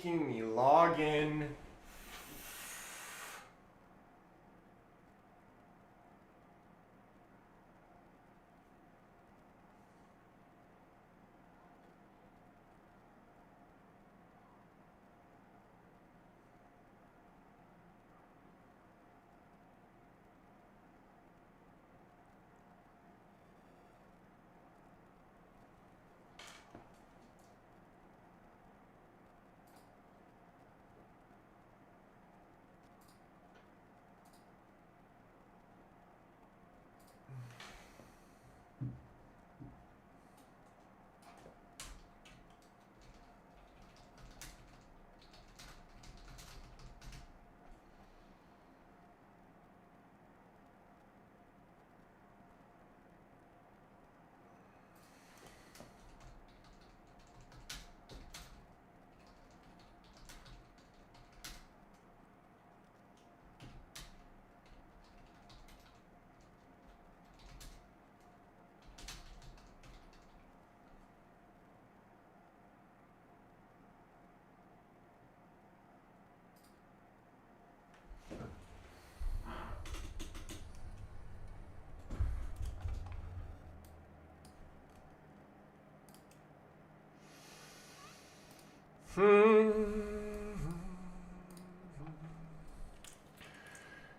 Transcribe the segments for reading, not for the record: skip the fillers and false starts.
making me log in.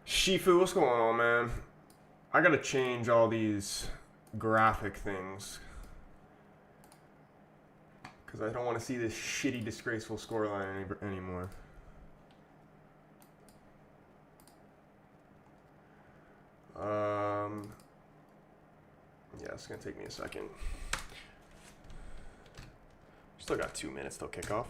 Shifu, what's going on, man? I gotta change all these graphic things because I don't want to see this shitty, disgraceful scoreline anymore. Yeah, it's gonna take me a second. Still got 2 minutes till kickoff.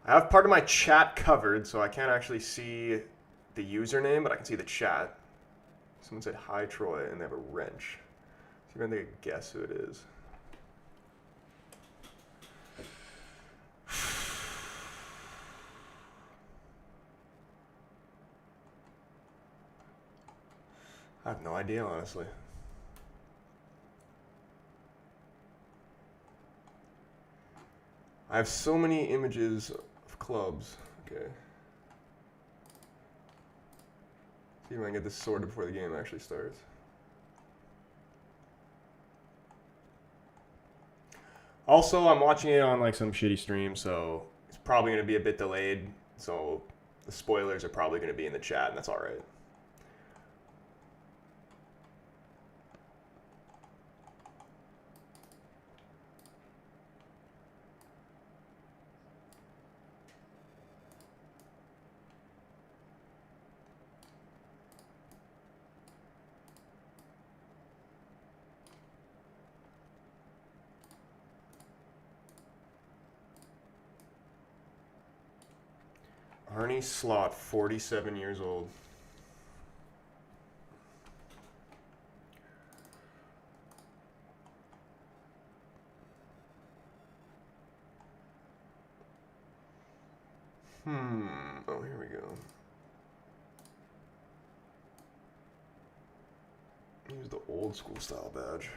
I have part of my chat covered, so I can't actually see the username, but I can see the chat. Someone said, "Hi, Troy," and they have a wrench. See if I can guess who it is. I have no idea, honestly. I have so many images of clubs. Okay. See if I can get this sorted before the game actually starts. Also, I'm watching it on like some shitty stream, so it's probably going to be a bit delayed. So the spoilers are probably going to be in the chat, and that's all right. Arnie Slot, 47 years old. Oh, here we go. Use the old school style badge.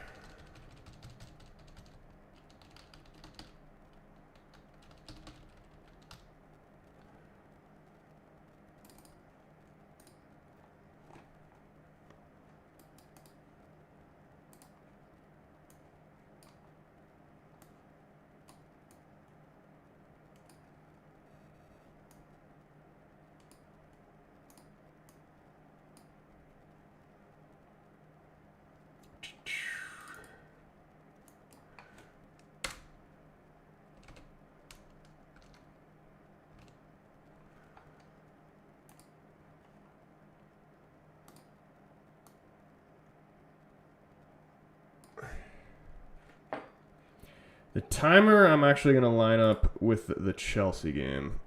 The timer I'm actually going to line up with the Chelsea game.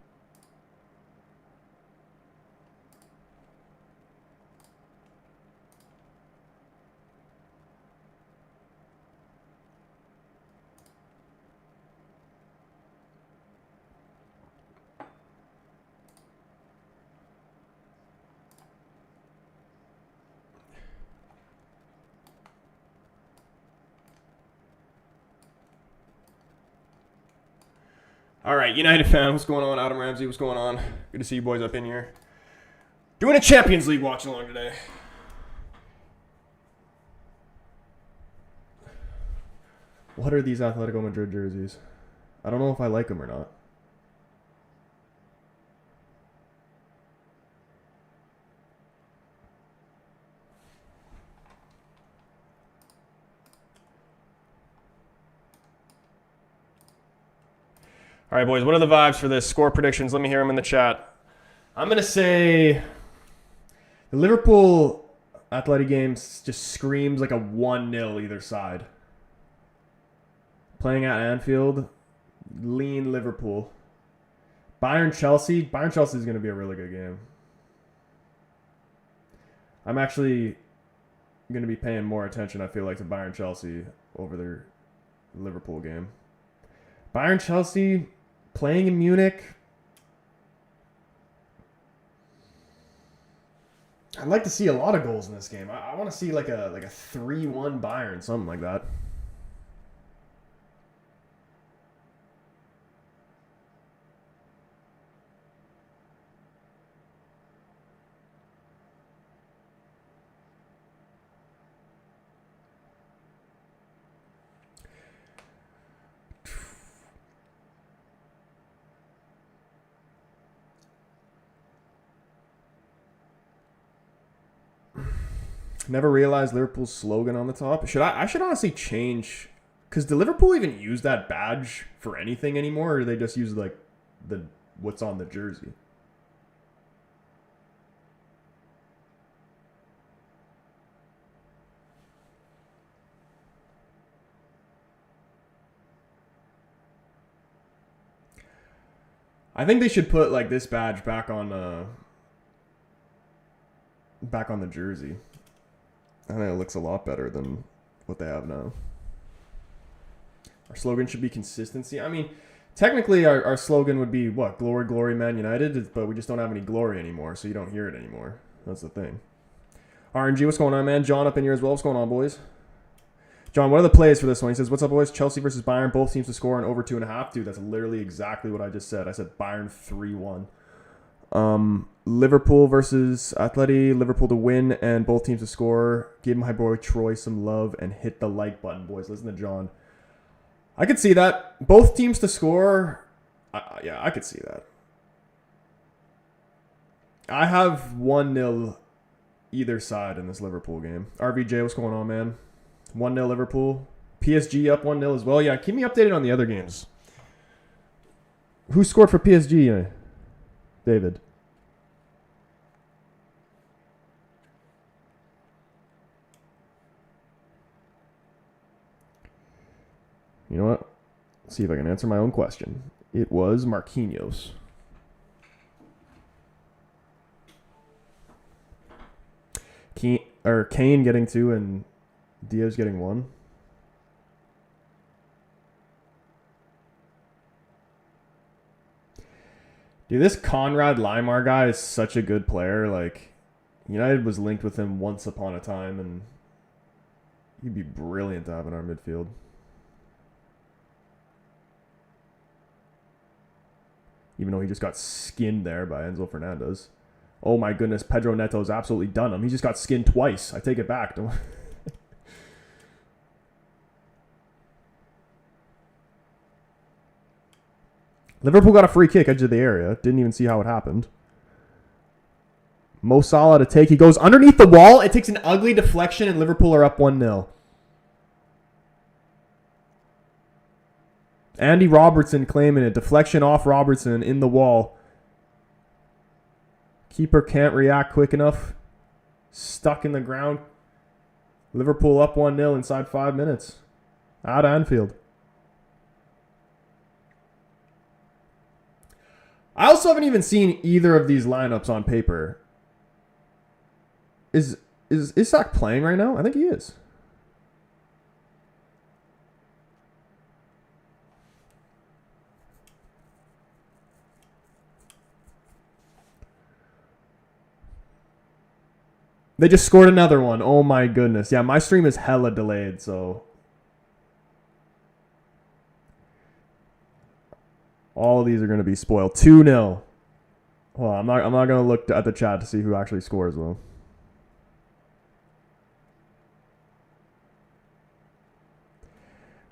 All right, United fan, what's going on? Adam Ramsey, what's going on? Good to see you boys up in here. Doing a Champions League watch along today. What are these Atletico Madrid jerseys? I don't know if I like them or not. All right, boys, what are the vibes for this? Score predictions, let me hear them in the chat. I'm going to say the Liverpool Atleti game just screams like a 1-0 either side. Playing at Anfield, lean Liverpool. Bayern-Chelsea is going to be a really good game. I'm actually going to be paying more attention, I feel like, to Bayern-Chelsea over their Liverpool game. Bayern-Chelsea playing in Munich. I'd like to see a lot of goals in this game. I want to see like a 3-1 Bayern, something like that. Never realized Liverpool's slogan on the top. I should honestly change, because do Liverpool even use that badge for anything anymore, or do they just use like the what's on the jersey? I think they should put like this badge back on the jersey. I think it looks a lot better than what they have now. Our slogan should be consistency. I mean, technically our slogan would be what? Glory, glory, Man United, but we just don't have any glory anymore, so you don't hear it anymore. That's the thing. RNG, what's going on, man? John up in here as well. What's going on, boys? John, what are the plays for this one? He says, what's up, boys? Chelsea versus Bayern. Both teams to score and over 2.5. Dude, that's literally exactly what I just said. I said Bayern 3-1. Liverpool versus Atleti. Liverpool to win and both teams to score. Give my boy Troy some love and hit the like button, boys. Listen to John. I could see that. Both teams to score. Yeah, I could see that. I have 1-0 either side in this Liverpool game. RVJ, what's going on, man? 1-0 Liverpool. PSG up 1-0 as well. Yeah, keep me updated on the other games. Who scored for PSG? David. You know what? Let's see if I can answer my own question. It was Marquinhos. Kane getting 2 and Diaz getting 1. Dude, this Conrad Limar guy is such a good player. Like, United was linked with him once upon a time, and he'd be brilliant to have in our midfield. Even though he just got skinned there by Enzo Fernandez. Oh my goodness, Pedro Neto's absolutely done him. He just got skinned twice. I take it back. Don't... Liverpool got a free kick edge of the area. Didn't even see how it happened. Mo Salah to take. He goes underneath the wall. It takes an ugly deflection, and Liverpool are up 1-0. Andy Robertson claiming it. Deflection off Robertson in the wall. Keeper can't react quick enough. Stuck in the ground. Liverpool up 1-0 inside 5 minutes. At Anfield. I also haven't even seen either of these lineups on paper. Is Isak playing right now? I think he is. They just scored another one. Oh my goodness. Yeah, my stream is hella delayed, so... All of these are going to be spoiled. 2-0. Well, I'm not going to look at the chat to see who actually scores, though.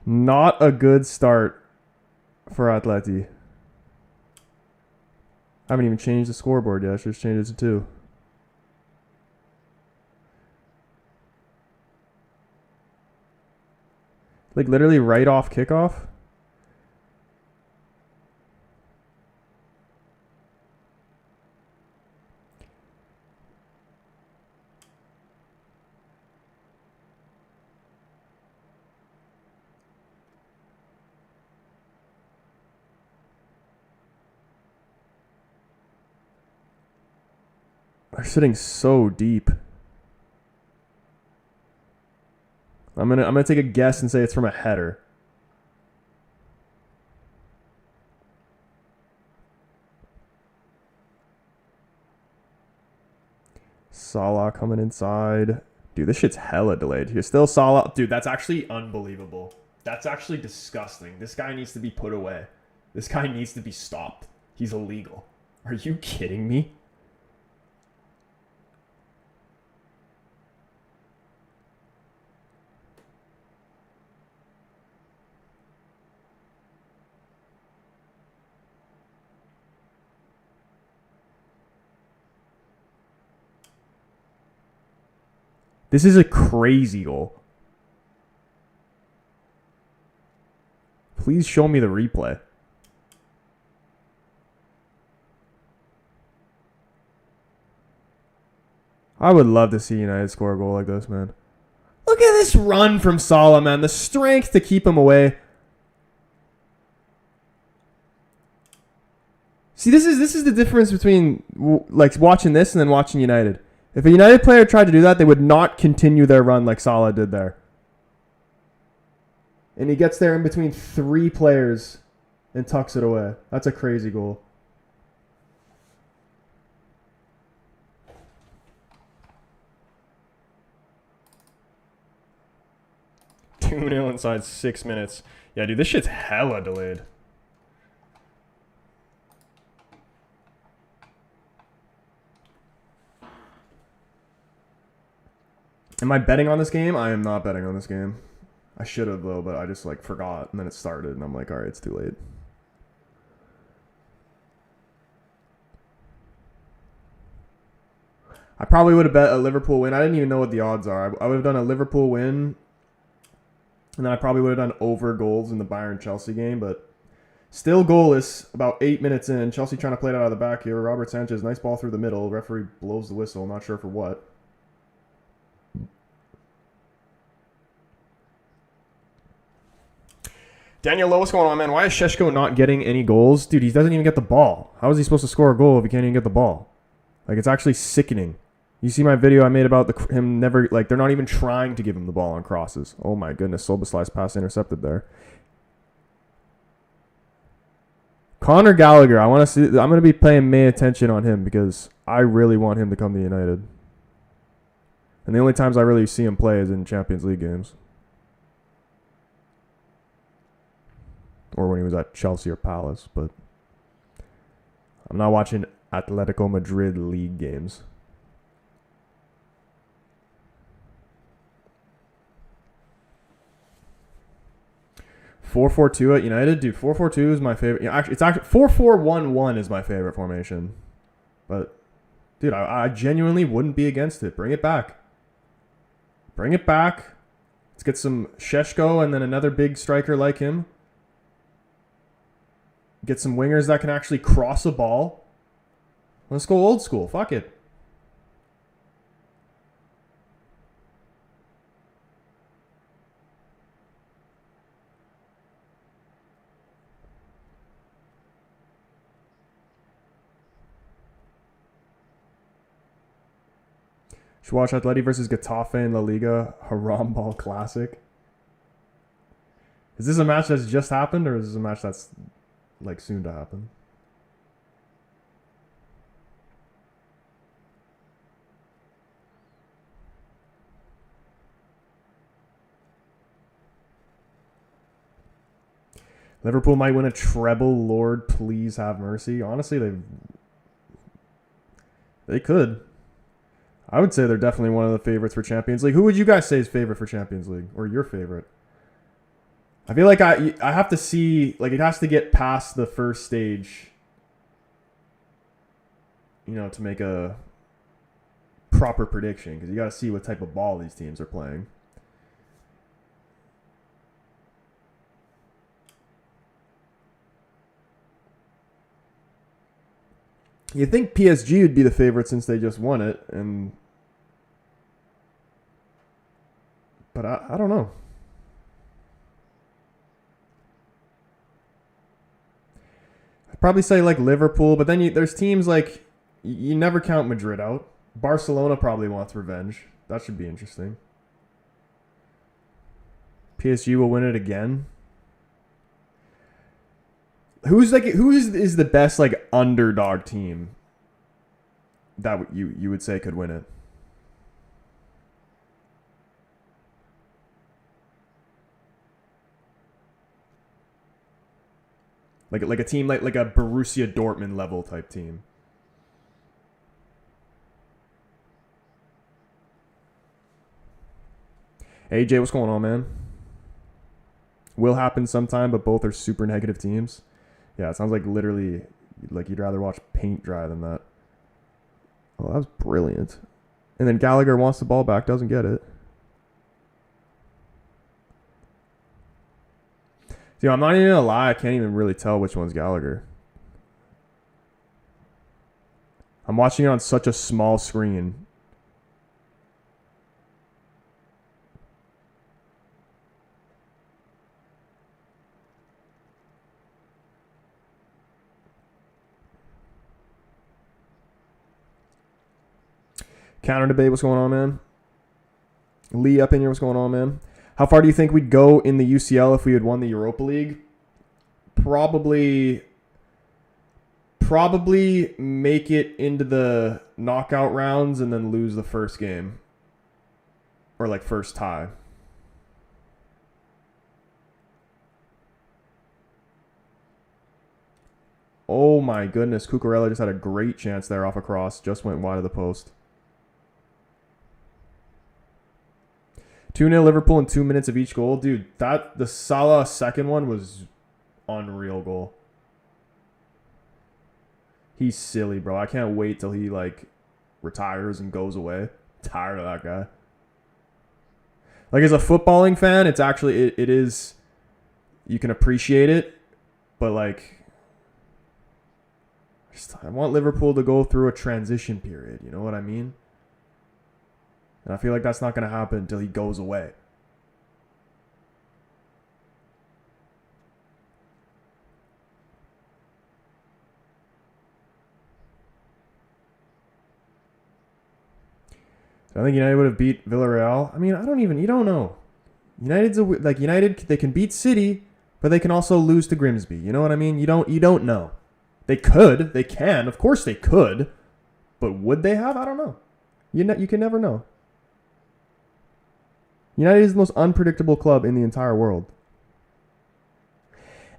Not a good start for Atleti. I haven't even changed the scoreboard yet. I should just change it to 2. Like, literally right off kickoff. They're sitting so deep. I'm gonna take a guess and say it's from a header. Salah coming inside. Dude, this shit's hella delayed. You're still Salah. Dude, that's actually unbelievable. That's actually disgusting. This guy needs to be put away. This guy needs to be stopped. He's illegal. Are you kidding me? This is a crazy goal. Please show me the replay. I would love to see United score a goal like this, man. Look at this run from Salah, man. The strength to keep him away. See, this is the difference between like watching this and then watching United. If a United player tried to do that, they would not continue their run like Salah did there. And he gets there in between 3 players and tucks it away. That's a crazy goal. Two 0 inside 6 minutes. Yeah, dude, this shit's hella delayed. Am I betting on this game? I am not betting on this game. I should have, though, but I just, like, forgot. And then it started, and I'm like, all right, it's too late. I probably would have bet a Liverpool win. I didn't even know what the odds are. I would have done a Liverpool win, and then I probably would have done over goals in the Bayern-Chelsea game, but still goalless about 8 minutes in. Chelsea trying to play it out of the back here. Robert Sanchez, nice ball through the middle. Referee blows the whistle. Not sure for what. Daniel Lowe, what's going on, man? Why is Šeško not getting any goals? Dude, he doesn't even get the ball. How is he supposed to score a goal if he can't even get the ball? Like, it's actually sickening. You see my video I made about him never, like, they're not even trying to give him the ball on crosses. Oh my goodness, Soboslai's pass intercepted there. Conor Gallagher, I want to see. I'm going to be paying May attention on him because I really want him to come to United. And the only times I really see him play is in Champions League games. Or when he was at Chelsea or Palace, but I'm not watching Atletico Madrid league games. (4-4-2) at United, dude. 4-4-2 is my favorite. Yeah, actually, it's actually 4-4-1-1 is my favorite formation. But, dude, I genuinely wouldn't be against it. Bring it back. Bring it back. Let's get some Šeško and then another big striker like him. Get some wingers that can actually cross a ball. Let's go old school. Fuck it. Should watch Atleti versus Getafe in La Liga Haram Ball Classic. Is this a match that's just happened or is this a match that's like soon to happen? Liverpool might win a treble. Lord, please have mercy. Honestly, they could. I would say they're definitely one of the favorites for Champions League. Who would you guys say is favorite for Champions League, or your favorite? I feel like I have to see, like, it has to get past the first stage, you know, to make a proper prediction, because you got to see what type of ball these teams are playing. You'd think PSG would be the favorite since they just won it, but I don't know. I'd probably say like Liverpool, but then there's teams like, you never count Madrid out. Barcelona probably wants revenge. That should be interesting. PSG will win it again. Who is the best like underdog team that you would say could win it? Like a team like a Borussia Dortmund level type team. Hey Jay, what's going on, man? Will happen sometime, but both are super negative teams. Yeah, it sounds like literally like you'd rather watch paint dry than that. Oh, that was brilliant. And then Gallagher wants the ball back, doesn't get it. See, I'm not even gonna lie, I can't even really tell which one's Gallagher. I'm watching it on such a small screen. Counter debate, what's going on, man? Lee up in here, what's going on, man? How far do you think we'd go in the UCL if we had won the Europa League? Probably make it into the knockout rounds and then lose the first game. Or like first tie. Oh my goodness, Cucurella just had a great chance there off a cross. Just went wide of the post. 2-0 Liverpool in 2 minutes of each goal. Dude, the Salah second one was unreal goal. He's silly, bro. I can't wait till he like retires and goes away. Tired of that guy. Like, as a footballing fan, it's actually it is, you can appreciate it, but like, I want Liverpool to go through a transition period. You know what I mean? And I feel like that's not going to happen until he goes away. So I think United would have beat Villarreal. I mean, you don't know. United, they can beat City, but they can also lose to Grimsby. You know what I mean? You don't know. They can, of course they could, but would they have? I don't know. You can never know. United is the most unpredictable club in the entire world.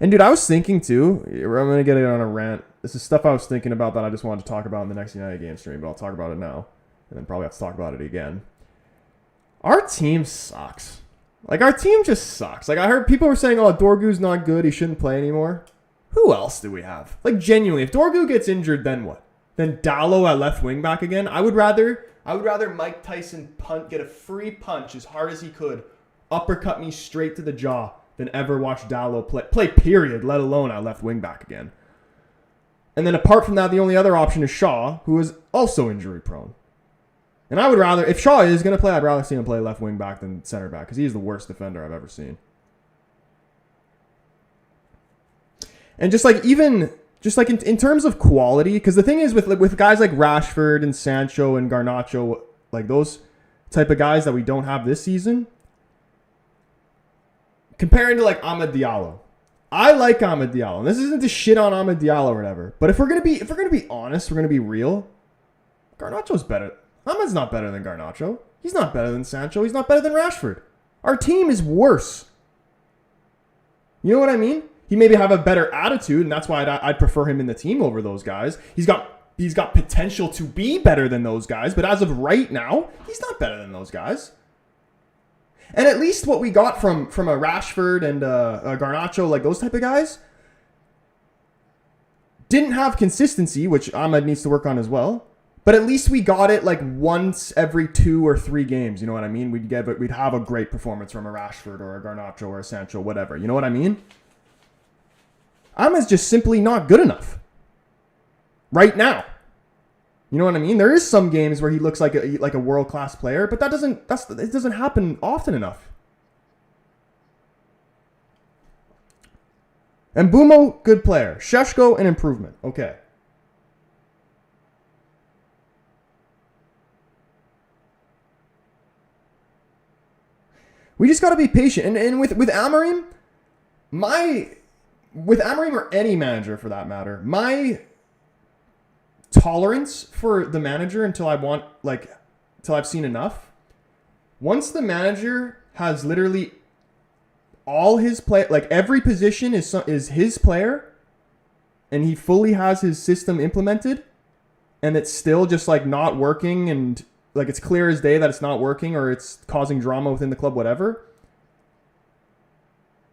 And dude, I was thinking too, I'm going to get it on a rant. This is stuff I was thinking about that I just wanted to talk about in the next United game stream, but I'll talk about it now. And then probably have to talk about it again. Our team sucks. Like, our team just sucks. Like, I heard people were saying, oh, Dorgu's not good, he shouldn't play anymore. Who else do we have? Like, genuinely, if Dorgu gets injured, then what? Then Dallo at left wing back again? I would rather Mike Tyson get a free punch as hard as he could, uppercut me straight to the jaw, than ever watch Dallo play period, let alone at left wing back again. And then apart from that, the only other option is Shaw, who is also injury prone. And I would rather, if Shaw is going to play, I'd rather see him play left wing back than center back, because he is the worst defender I've ever seen. And just like in terms of quality, because the thing is with guys like Rashford and Sancho and Garnacho, like those type of guys that we don't have this season, comparing to like Amad Diallo. I like Amad Diallo. And this isn't to shit on Amad Diallo or whatever, but if we're gonna be honest, we're gonna be real, Garnacho's better. Amad's not better than Garnacho. He's not better than Sancho. He's not better than Rashford. Our team is worse. You know what I mean? He maybe have a better attitude, and that's why I'd prefer him in the team over those guys. He's got potential to be better than those guys, but as of right now, he's not better than those guys. And at least what we got from a Rashford and a Garnacho, like those type of guys, didn't have consistency, which Ahmed needs to work on as well. But at least we got it like once every 2 or 3 games. You know what I mean? We'd have a great performance from a Rashford or a Garnacho or a Sancho, whatever. You know what I mean? Ahmed's just simply not good enough right now. You know what I mean? There is some games where he looks like a world-class player, but it doesn't happen often enough. And Mbeumo, good player. Šeško, an improvement. Okay. We just got to be patient. And with Amorim, with Amorim or any manager for that matter, my tolerance for the manager until I've seen enough. Once the manager has literally all his play, like every position is his player, and he fully has his system implemented, and it's still just like not working, and like it's clear as day that it's not working or it's causing drama within the club, whatever,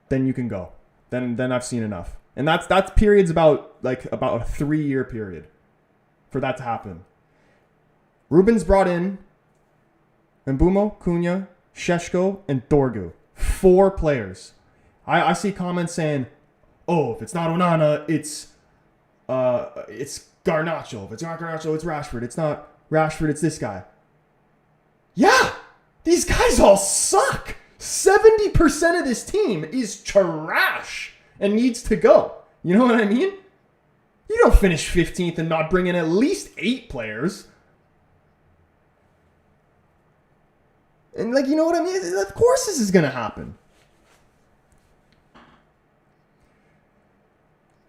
then you can go. Then I've seen enough. And that's periods about a 3-year period for that to happen. Ruben's brought in Mbeumo, Cunha, Šeško, and Dorgu. 4 players. I see comments saying, oh, if it's not Onana, it's Garnacho. If it's not Garnacho, it's Rashford. It's not Rashford, it's this guy. Yeah, these guys all suck. 70% of this team is trash and needs to go. You know what I mean? You don't finish 15th and not bring in at least 8 players. And like, you know what I mean? Of course this is going to happen.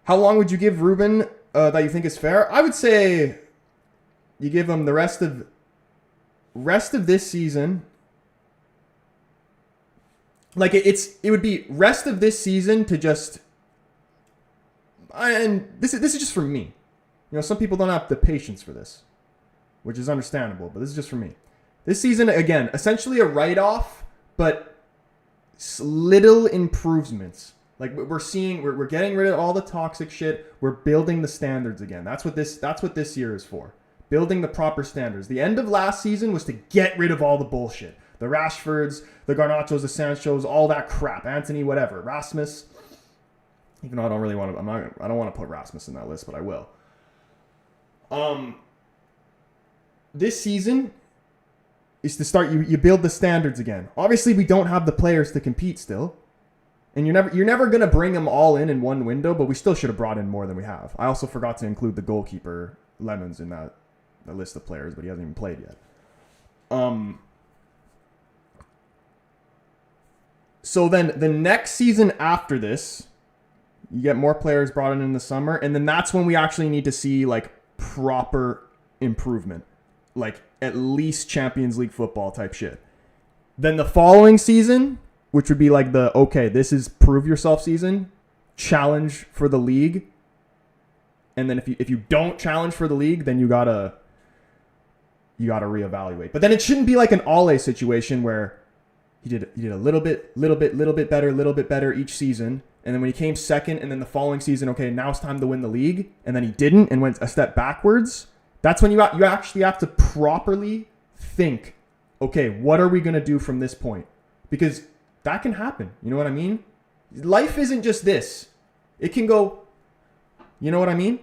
How long would you give Ruben that you think is fair? I would say you give him the rest of this season. Like it would be rest of this season to just, and this is just for me. You know, some people don't have the patience for this, which is understandable, but this is just for me. This season, again, essentially a write-off, but little improvements. Like we're getting rid of all the toxic shit. We're building the standards again. That's what this year is for. Building the proper standards. The end of last season was to get rid of all the bullshit. The Rashfords, the Garnachos, the Sanchos, all that crap. Anthony, whatever. Rasmus. Even though I don't want to put Rasmus in that list, but I will. This season is to start. You build the standards again. Obviously, we don't have the players to compete still, and you're never gonna bring them all in one window. But we still should have brought in more than we have. I also forgot to include the goalkeeper Lemons in the list of players, but he hasn't even played yet. So then the next season after this, you get more players brought in the summer, and then that's when we actually need to see like proper improvement, like at least Champions League football type shit. Then the following season, which would be like this is prove yourself season, challenge for the league. And then if you don't challenge for the league, then you gotta reevaluate. But then it shouldn't be like an Ole situation where he did a little bit better each season, and then when he came second, and then the following season, okay, now it's time to win the league, and then he didn't and went a step backwards. That's when you actually have to properly think, okay, what are we gonna do from this point? Because that can happen. You know what I mean? Life isn't just this. It can go. You know what I mean?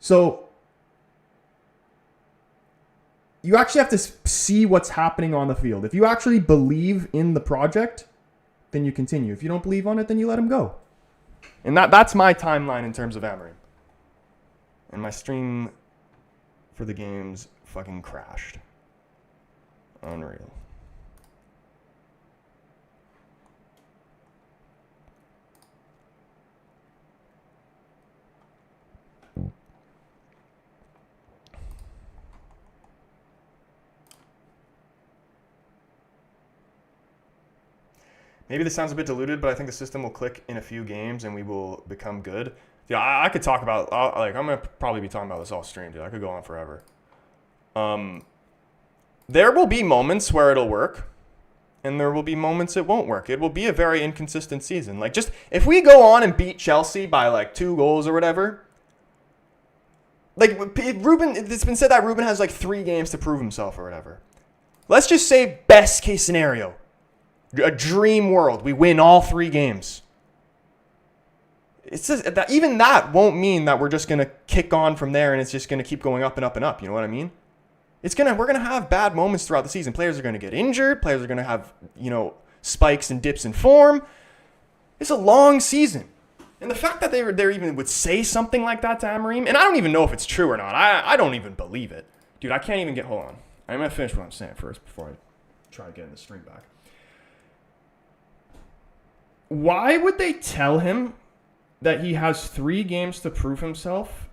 So you actually have to see what's happening on the field. If you actually believe in the project, then you continue. If you don't believe on it, then you let him go. And that's my timeline in terms of Amorim. And my stream for the games fucking crashed. Unreal. Maybe this sounds a bit diluted, but I think the system will click in a few games and we will become good. Yeah, I could talk about, I'm going to probably be talking about this all stream, dude. I could go on forever. There will be moments where it'll work, and there will be moments it won't work. It will be a very inconsistent season. Like, just, if we go on and beat Chelsea by, like, 2 goals or whatever, like, Ruben, it's been said that Ruben has, like, 3 games to prove himself or whatever. Let's just say best case scenario. A dream world. We win all 3 games. It's just that even that won't mean that we're just going to kick on from there and it's just going to keep going up and up and up. You know what I mean? We're going to have bad moments throughout the season. Players are going to get injured. Players are going to have, spikes and dips in form. It's a long season. And the fact that they even would say something like that to Amorim, and I don't even know if it's true or not. I don't even believe it. Dude, I can't even hold on. I'm going to finish what I'm saying first before I try getting the stream back. Why would they tell him that he has 3 games to prove himself?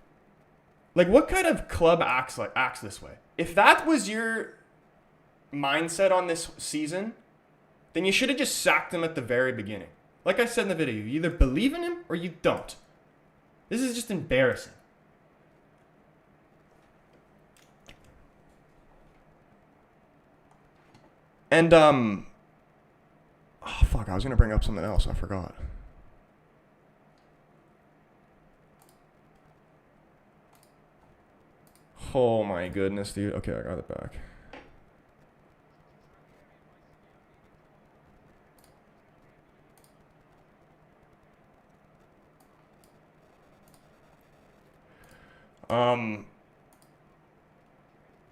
Like, what kind of club acts this way? If that was your mindset on this season, then you should have just sacked him at the very beginning. Like I said in the video, you either believe in him or you don't. This is just embarrassing. And, oh, fuck, I was going to bring up something else. I forgot. Oh my goodness, dude. Okay, I got it back.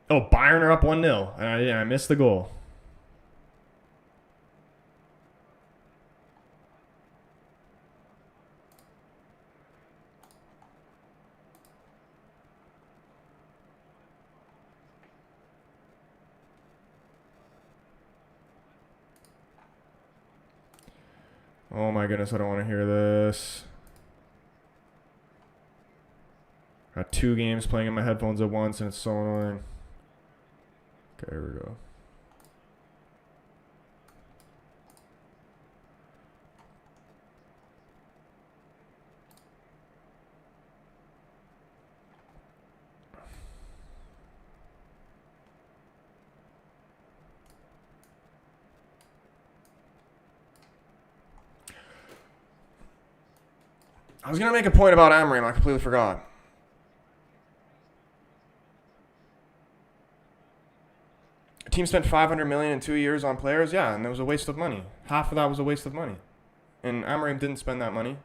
Oh, Bayern are up 1-0. I missed the goal. Oh my goodness, I don't want to hear this. Got 2 games playing in my headphones at once and it's so annoying. Okay, here we go. I was going to make a point about Amorim. I completely forgot. The team spent $500 million in 2 years on players. Yeah, and it was a waste of money. Half of that was a waste of money. And Amorim didn't spend that money.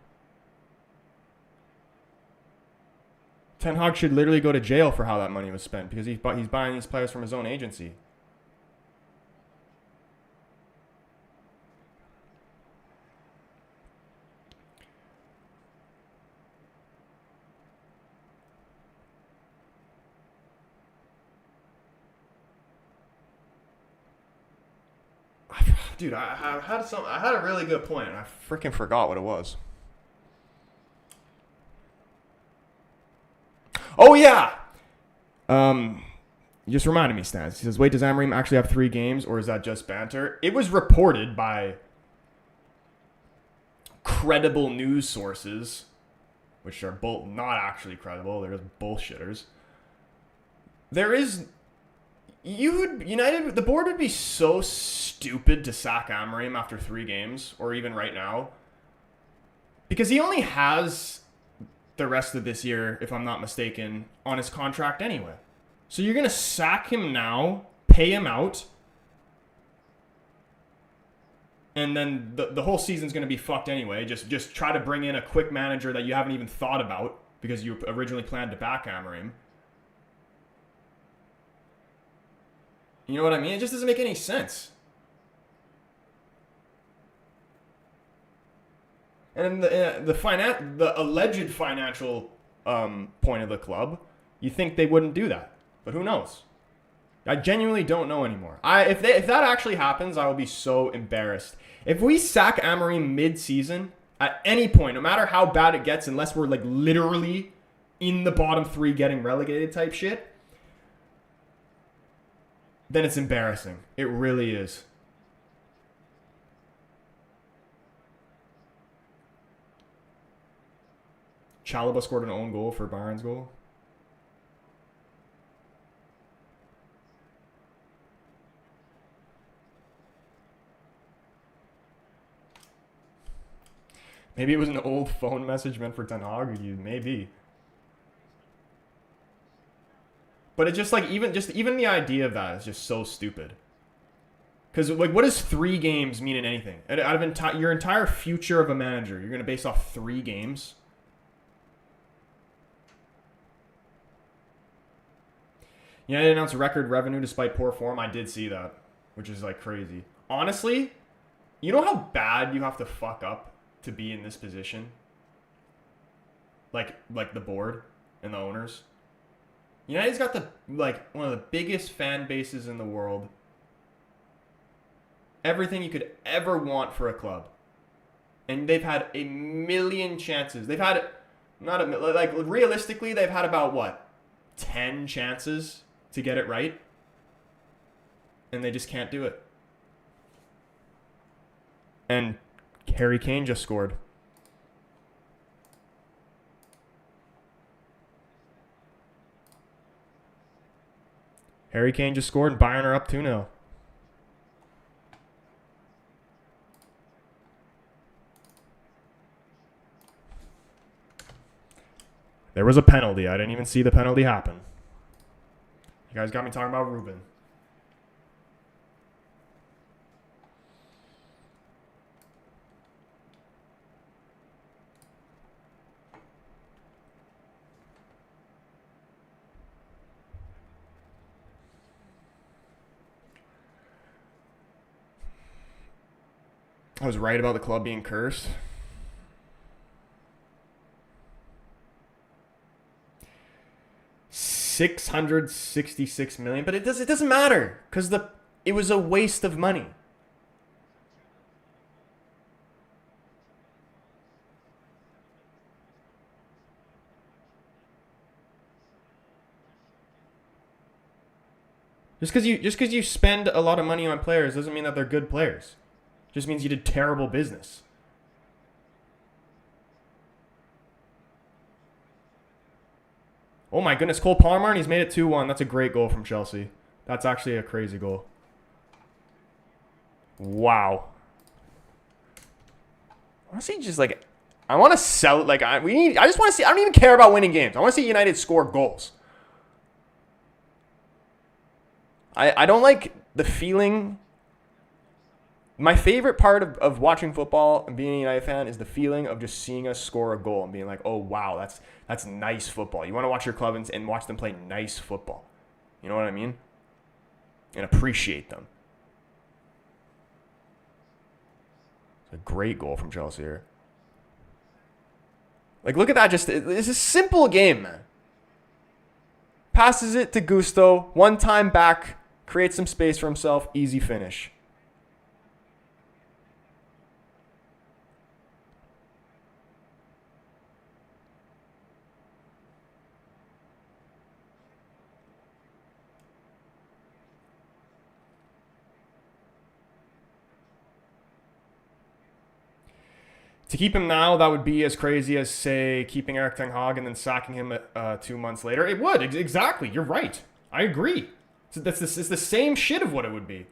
Ten Hag should literally go to jail for how that money was spent because he's buying these players from his own agency. Dude, I had a really good point, and I freaking forgot what it was. Oh, yeah! You just reminded me, Stans. He says, wait, does Amorim actually have 3 games, or is that just banter? It was reported by credible news sources, which are not actually credible. They're just bullshitters. There is... the board would be so stupid to sack Amorim after 3 games, or even right now, because he only has the rest of this year, if I'm not mistaken, on his contract anyway. So you're gonna sack him now, pay him out, and then the whole season's gonna be fucked anyway. Just try to bring in a quick manager that you haven't even thought about because you originally planned to back Amorim. You know what I mean? It just doesn't make any sense. And the alleged financial point of the club, you think they wouldn't do that, but who knows? I genuinely don't know anymore. If that actually happens, I will be so embarrassed. If we sack Amorim mid-season at any point, no matter how bad it gets, unless we're like literally in the bottom 3 getting relegated type shit, then it's embarrassing. It really is. Chalobah scored an own goal for Bayern's goal. Maybe it was an old phone message meant for Ten Hag. Maybe. But it's just like even the idea of that is just so stupid. Because like, what does 3 games mean in anything? Out of your entire future of a manager, you're gonna base off 3 games. United announced record revenue despite poor form. I did see that, which is like crazy. Honestly, you know how bad you have to fuck up to be in this position? Like the board and the owners. United's got one of the biggest fan bases in the world. Everything you could ever want for a club. And they've had a million chances. They've had realistically, they've had about what? 10 chances to get it right. And they just can't do it. And Harry Kane just scored. Harry Kane just scored and Bayern are up 2-0. There was a penalty. I didn't even see the penalty happen. You guys got me talking about Ruben. I was right about the club being cursed. $666 million, but it doesn't matter because it was a waste of money. Just because you spend a lot of money on players doesn't mean that they're good players. Just means you did terrible business. Oh my goodness, Cole Palmer, and he's made it 2-1. That's a great goal from Chelsea. That's actually a crazy goal. Wow. Honestly, just like, I want to sell. Like, I just want to see. I don't even care about winning games. I want to see United score goals. I don't like the feeling. My favorite part of watching football and being a United fan is the feeling of just seeing us score a goal and being like, oh, wow, that's nice football. You want to watch your club and watch them play nice football. You know what I mean? And appreciate them. It's a great goal from Chelsea here. Like, look at that. It's a simple game, man. Passes it to Gusto. One time back. Creates some space for himself. Easy finish. To keep him now, that would be as crazy as, say, keeping Erik ten Hag and then sacking him 2 months later. It would. Exactly. You're right. I agree. It's the same shit of what it would be.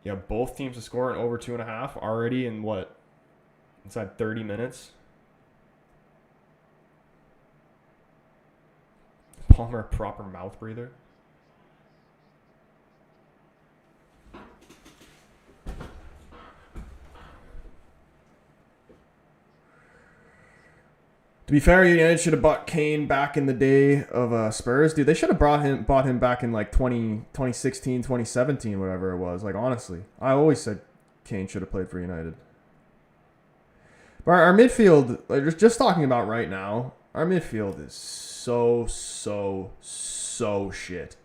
Yeah, both teams to score in over 2.5 already in what? Inside 30 minutes. Palmer, a proper mouth breather. To be fair, United should have bought Kane back in the day of Spurs. Dude, they should have bought him back in like 2016, 2017, whatever it was. Like, honestly. I always said Kane should have played for United. But our midfield, like, just talking about right now, our midfield is so shit.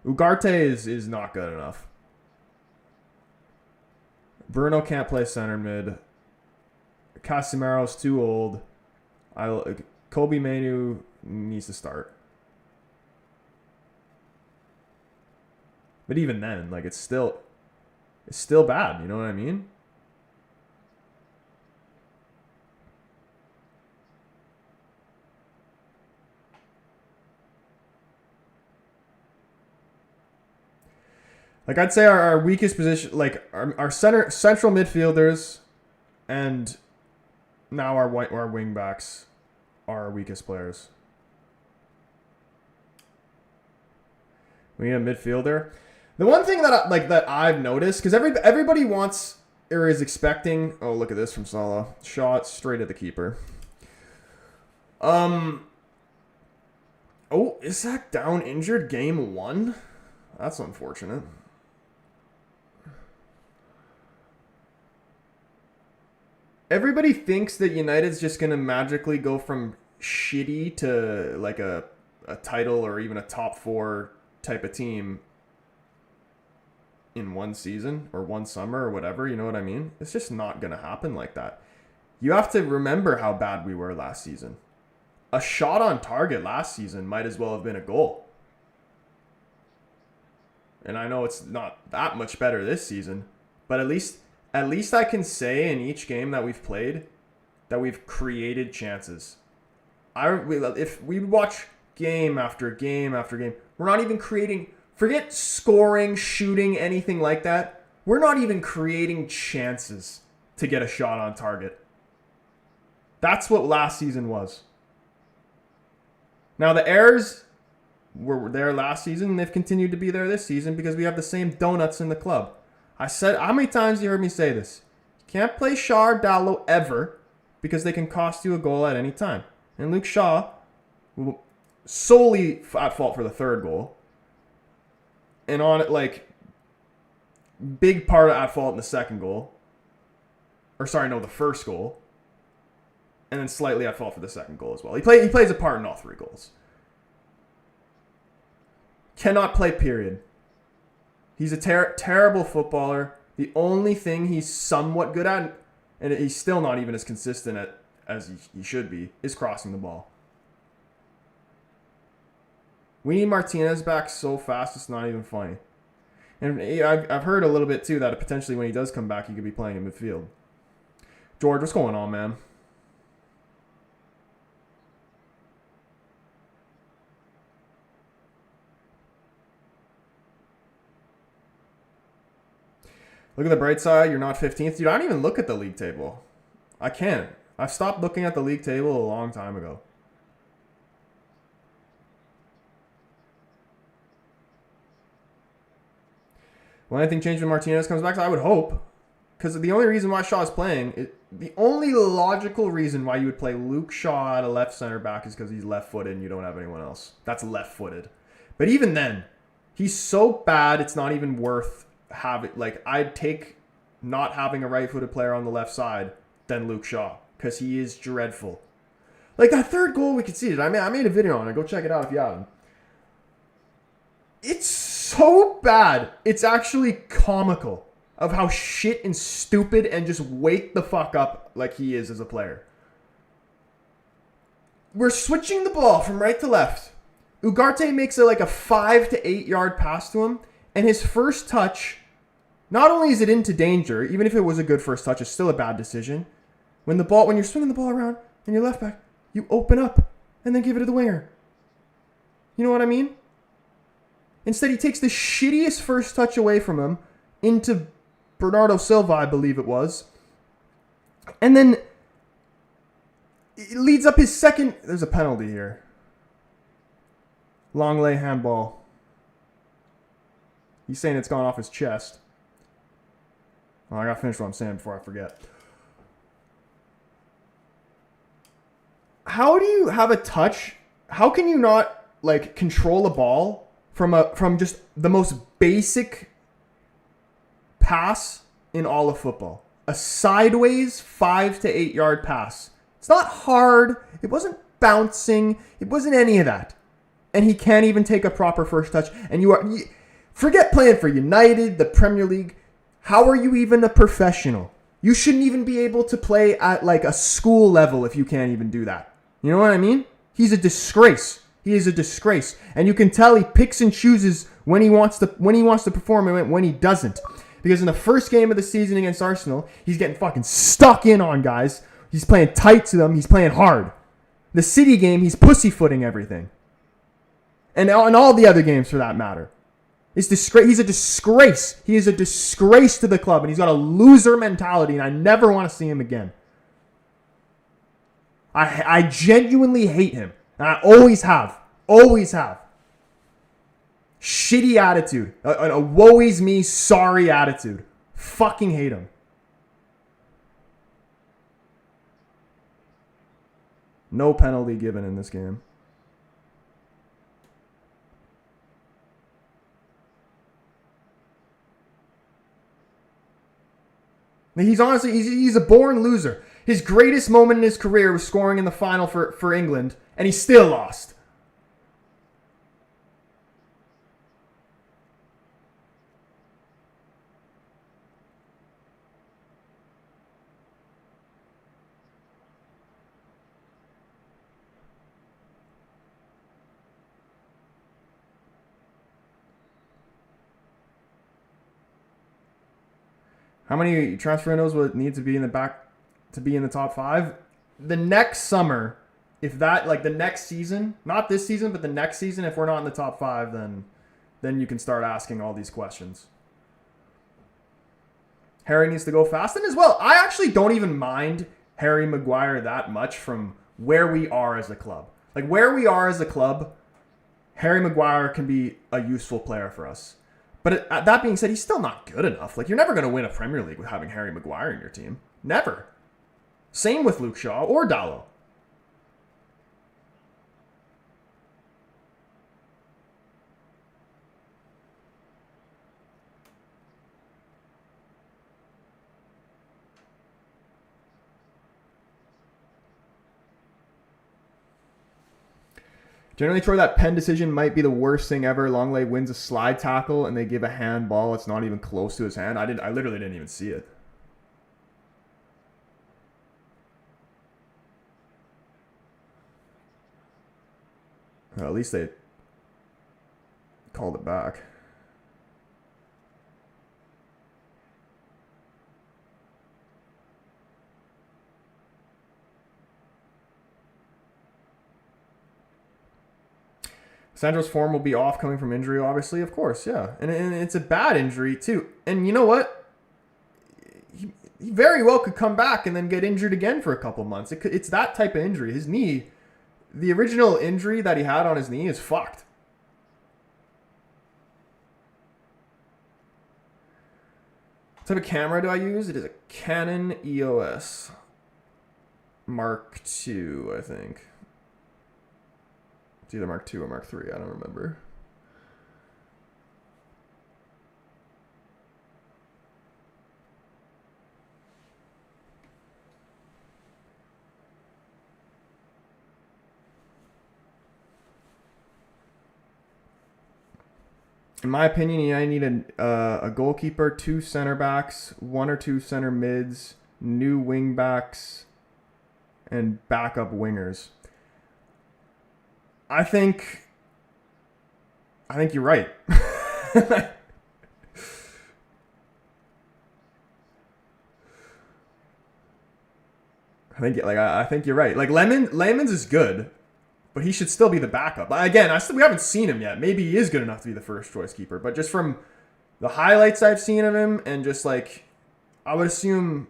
Ugarte is not good enough. Bruno can't play center mid. Casemiro's too old. Kobe Manu needs to start. But even then, like it's still bad. You know what I mean? Like I'd say our weakest position, like our central midfielders, and now our wing backs are our weakest players. We need a midfielder. The one thing that I've noticed, because everybody wants or is expecting. Oh, look at this from Salah. Shot straight at the keeper. Oh, Isak down injured game 1? That's unfortunate. Everybody thinks that United's just going to magically go from shitty to like a title or even a top 4 type of team in one season or one summer or whatever, you know what I mean? It's just not going to happen like that. You have to remember how bad we were last season. A shot on target last season might as well have been a goal. And I know it's not that much better this season, but at least I can say in each game that we've played that we've created chances. If we watch game after game after game, we're not even creating. Forget scoring, shooting, anything like that. We're not even creating chances to get a shot on target. That's what last season was. Now, the errors were there last season, and they've continued to be there this season because we have the same donuts in the club. I said, how many times have you heard me say this? You can't play Shaw or Dallo ever because they can cost you a goal at any time. And Luke Shaw, solely at fault for the third goal, and on it, like, big part at fault in the second goal. Or sorry, no, the first goal. And then slightly at fault for the second goal as well. He plays a part in all 3 goals. Cannot play, period. He's a terrible footballer. The only thing he's somewhat good at, and he's still not even as consistent as he should be, is crossing the ball. We need Martinez back so fast it's not even funny. And I've heard a little bit too that potentially when he does come back, he could be playing in midfield. George, what's going on, man? Look at the bright side. You're not 15th. Dude, I don't even look at the league table. I can't. I've stopped looking at the league table a long time ago. Will anything change when Martinez comes back? I would hope. Because the only reason why Shaw is playing, the only logical reason why you would play Luke Shaw at a left center back is because he's left-footed and you don't have anyone else. That's left-footed. But even then, he's so bad it's not even worth having. Like, I'd take not having a right-footed player on the left side than Luke Shaw because he is dreadful. Like, that third goal we conceded, I made a video on it. Go check it out if you haven't. It's so bad. It's actually comical of how shit and stupid and just wake the fuck up like he is as a player. We're switching the ball from right to left. Ugarte makes it like a 5 to 8 yard pass to him, and his first touch, not only is it into danger, even if it was a good first touch, it's still a bad decision. When you're swinging the ball around and you're left back, you open up and then give it to the winger. You know what I mean? Instead, he takes the shittiest first touch away from him into Bernardo Silva, I believe it was. And then it leads up his second. There's a penalty here. Long lay handball. He's saying it's gone off his chest. Oh, I got to finish what I'm saying before I forget. How do you have a touch? How can you not like control a ball from just the most basic pass in all of football? A sideways 5 to 8 yard pass. It's not hard. It wasn't bouncing. It wasn't any of that. And he can't even take a proper first touch. And forget playing for United, the Premier League. How are you even a professional? You shouldn't even be able to play at like a school level if you can't even do that. You know what I mean? He's a disgrace. He is a disgrace. And you can tell he picks and chooses when he wants to perform and when he doesn't. Because in the first game of the season against Arsenal, he's getting fucking stuck in on guys. He's playing tight to them. He's playing hard. The City game, he's pussyfooting everything. And all the other games for that matter. He's a disgrace. He is a disgrace to the club. And he's got a loser mentality. And I never want to see him again. I genuinely hate him. And I always have. Always have. Shitty attitude. A woe is me, sorry attitude. Fucking hate him. No penalty given in this game. He's a born loser. His greatest moment in his career was scoring in the final for England, and he still lost. How many transfer windows would it need to be in the top 5? The next summer, if that, like the next season, not this season, but the next season, if we're not in the top 5, then you can start asking all these questions. Harry needs to go fast. And as well, I actually don't even mind Harry Maguire that much from where we are as a club. Like where we are as a club, Harry Maguire can be a useful player for us. But that being said, he's still not good enough. Like, you're never going to win a Premier League with having Harry Maguire in your team. Never. Same with Luke Shaw or Dalot. Generally, Troy, that pen decision might be the worst thing ever. Longley wins a slide tackle, and they give a handball. It's not even close to his hand. I literally didn't even see it. Well, at least they called it back. Sandro's form will be off coming from injury, obviously, of course, yeah. And it's a bad injury, too. And you know what? He very well could come back and then get injured again for a couple months. It's that type of injury. His knee, the original injury that he had on his knee is fucked. What type of camera do I use? It is a Canon EOS Mark II, I think. It's either Mark II or Mark III. I don't remember. In my opinion, I need a goalkeeper, 2 center backs, 1 or 2 center mids, new wing backs, and backup wingers. I think you're right. I think you're right. Like Lemons is good, but he should still be the backup. Again, we haven't seen him yet. Maybe he is good enough to be the first choice keeper, but just from the highlights I've seen of him and just like I would assume,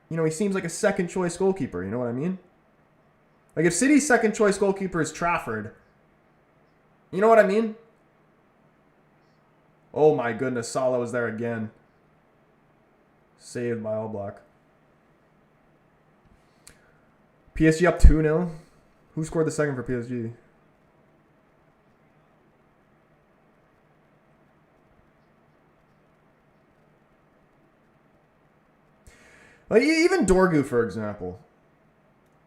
he seems like a second choice goalkeeper, you know what I mean? Like if City's second choice goalkeeper is Trafford, you know what I mean? Oh my goodness, Salah was there again. Saved by All Black. PSG up 2-0. Who scored the second for PSG? Like even Dorgu, for example.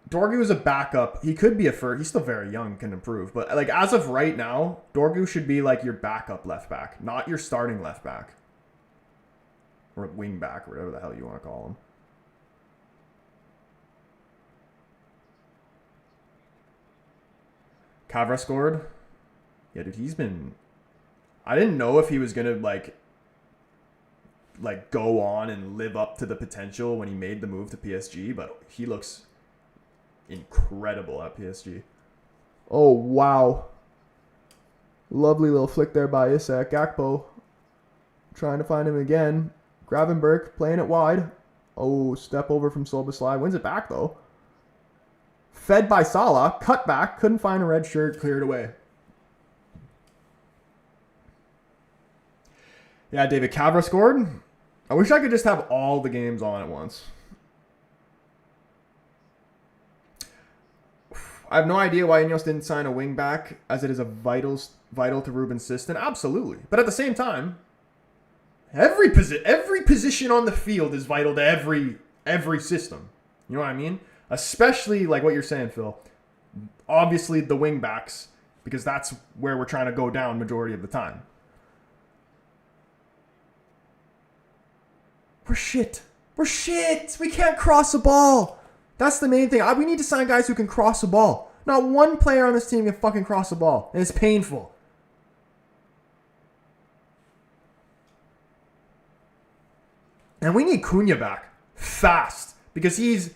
Dorgu is a backup. He could be a first. He's still very young, can improve. But like as of right now, Dorgu should be like your backup left back, not your starting left back. or wing back, or whatever the hell you want to call him. Cavra scored. Yeah, dude, he's been... I didn't know if he was going to, like go on and live up to the potential when he made the move to PSG, but he looks incredible at PSG. Oh, wow. Lovely little flick there by Isak. Gakpo trying to find him again. Gravenberch playing it wide. Oh, step over from Szoboszlai. Wins it back, though. Fed by Salah. Cut back. Couldn't find a red shirt. Cleared away. Yeah, David Cavra scored. I wish I could just have all the games on at once. I have no idea why Ineos didn't sign a wing back, as it is a vital to Ruben's system. Absolutely. But at the same time, every position on the field is vital to every system. You know what I mean? Especially like what you're saying, Phil. Obviously the wing backs, because that's where we're trying to go down majority of the time. We're shit. We're shit. We can't cross the ball. That's the main thing. We need to sign guys who can cross the ball. Not one player on this team can fucking cross the ball. And it's painful. And we need Cunha back. Fast. Because he's...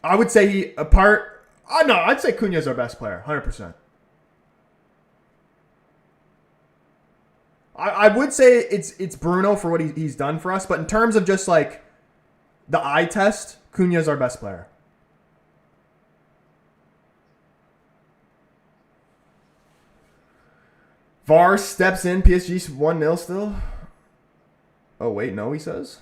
I would say I'd say Cunha's our best player. 100%. I would say it's Bruno for what he's done for us. But in terms of just like the eye test, Cunha's our best player. VAR steps in. PSG's 1-0 still. Oh, wait. No, he says.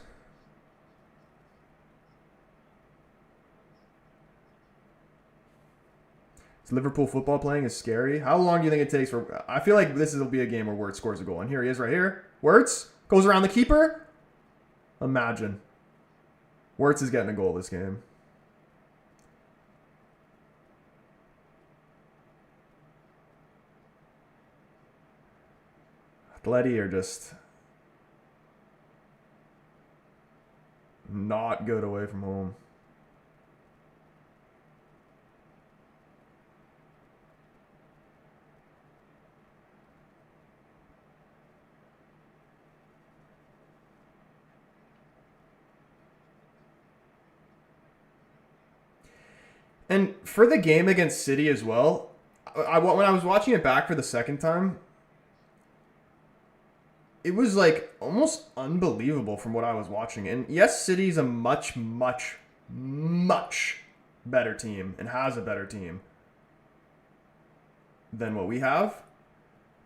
Liverpool football playing is scary. How long do you think it takes for... I feel like this will be a game where Wirtz scores a goal. And here he is right here. Wirtz goes around the keeper. Imagine. Wirtz is getting a goal this game. Atleti are just not good away from home. And for the game against City as well, when I was watching it back for the second time, it was like almost unbelievable from what I was watching. And yes, City's a much, much, much better team and has a better team than what we have.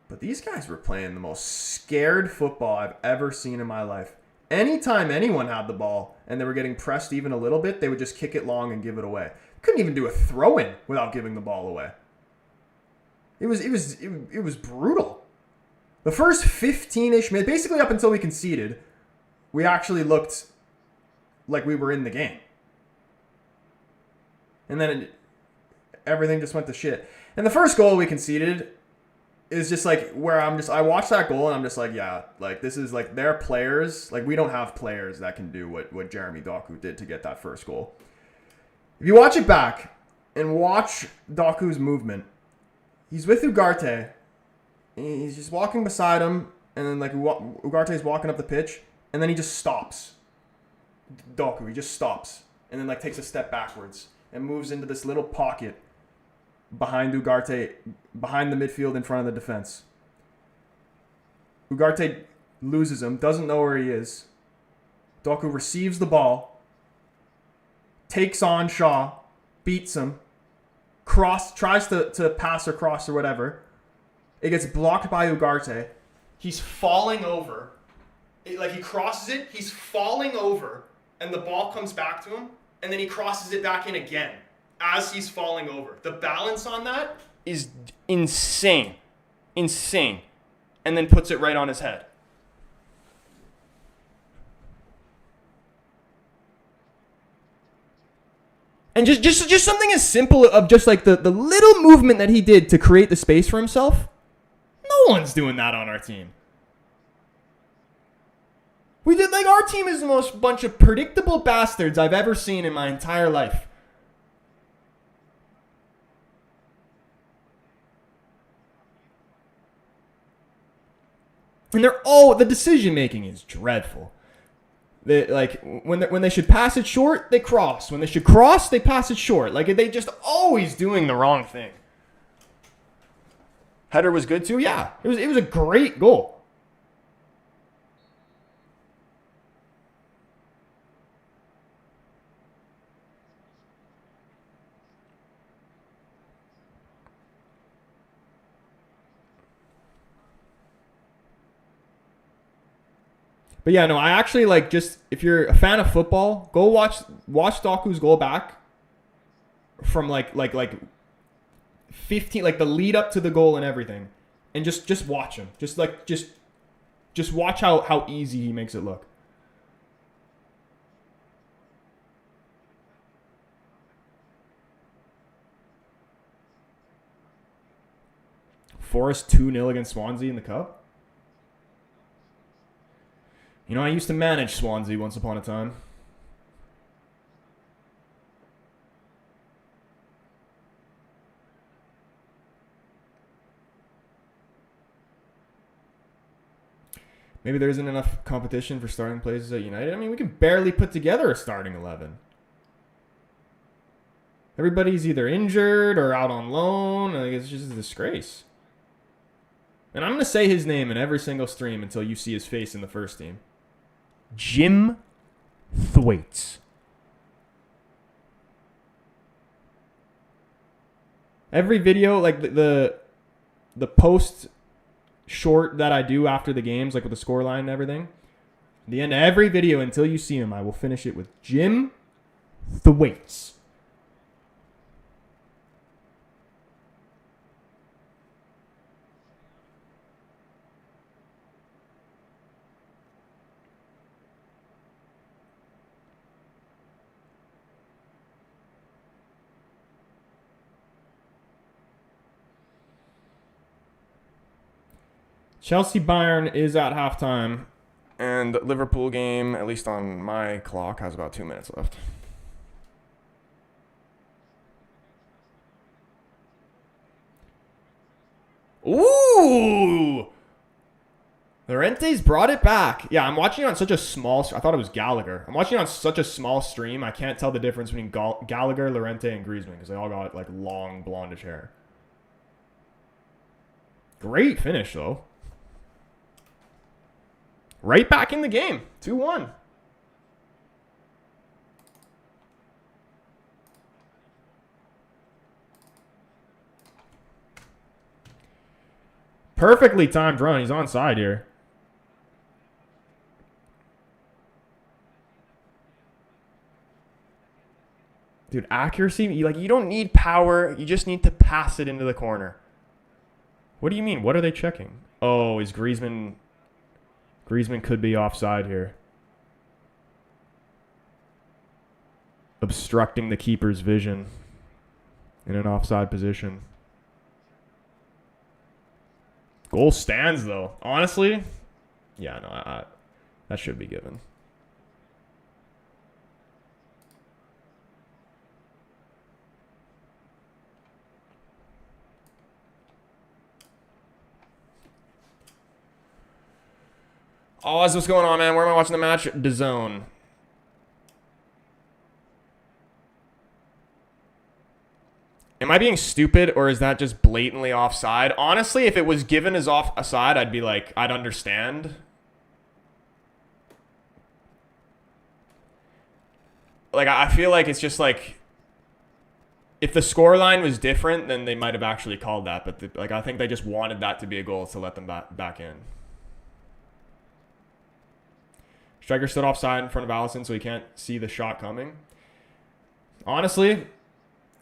But these guys were playing the most scared football I've ever seen in my life. Anytime anyone had the ball and they were getting pressed even a little bit, they would just kick it long and give it away. Couldn't even do a throw-in without giving the ball away. It was brutal. The first 15-ish minutes, basically up until we conceded, we actually looked like we were in the game. And then everything just went to shit. And the first goal we conceded is just like where I watched that goal and I'm just like, yeah, like this is like their players. Like we don't have players that can do what Jeremy Doku did to get that first goal. If you watch it back and watch Doku's movement, he's with Ugarte. He's just walking beside him, and then like Ugarte's walking up the pitch, and then he just stops. Doku, he just stops, and then like takes a step backwards and moves into this little pocket behind Ugarte, behind the midfield in front of the defense. Ugarte loses him, doesn't know where he is. Doku receives the ball, takes on Shaw, beats him, tries to pass across or whatever. It gets blocked by Ugarte. He's falling over. He crosses it, he's falling over, and the ball comes back to him, and then he crosses it back in again as he's falling over. The balance on that is insane. Insane. And then puts it right on his head. And just something as simple of just like the little movement that he did to create the space for himself. No one's doing that on our team. We did like our team is the most bunch of predictable bastards I've ever seen in my entire life. And the decision making is dreadful. They, like when they should pass it short, they cross. When they should cross, they pass it short. Like they just always doing the wrong thing. Header was good too. Yeah, it was a great goal. But yeah, no, I actually like just if you're a fan of football, go watch Doku's goal back from like 15, like the lead up to the goal and everything, and just watch him. Just watch how easy he makes it look. Forest 2-0 against Swansea in the cup. You know, I used to manage Swansea once upon a time. Maybe there isn't enough competition for starting places at United. I mean, we can barely put together a starting 11. Everybody's either injured or out on loan. Like, it's just a disgrace. And I'm going to say his name in every single stream until you see his face in the first team. Jim Thwaites. Every video, like the post short that I do after the games, like with the scoreline and everything, at the end of every video until you see him, I will finish it with Jim Thwaites. Chelsea Bayern is at halftime, and Liverpool game, at least on my clock, has about 2 minutes left. Ooh! Llorente's brought it back. Yeah, I'm watching it on such a small... I thought it was Gallagher. I'm watching it on such a small stream, I can't tell the difference between Gallagher, Llorente, and Griezmann, because they all got like long blondish hair. Great finish, though. Right back in the game. 2-1. Perfectly timed run. He's onside here. Dude, accuracy, you don't need power. You just need to pass it into the corner. What do you mean? What are they checking? Oh, is Griezmann... Griezmann could be offside here. Obstructing the keeper's vision in an offside position. Goal stands, though. Honestly, yeah, no, that should be given. Oz, what's going on, man? Where am I watching the match? DAZN. Am I being stupid, or is that just blatantly offside? Honestly, if it was given as offside, I'd be like, I'd understand. Like, I feel like it's just like, if the scoreline was different, then they might have actually called that. But like, I think they just wanted that to be a goal to let them back in. Striker stood offside in front of Allison, so he can't see the shot coming. Honestly,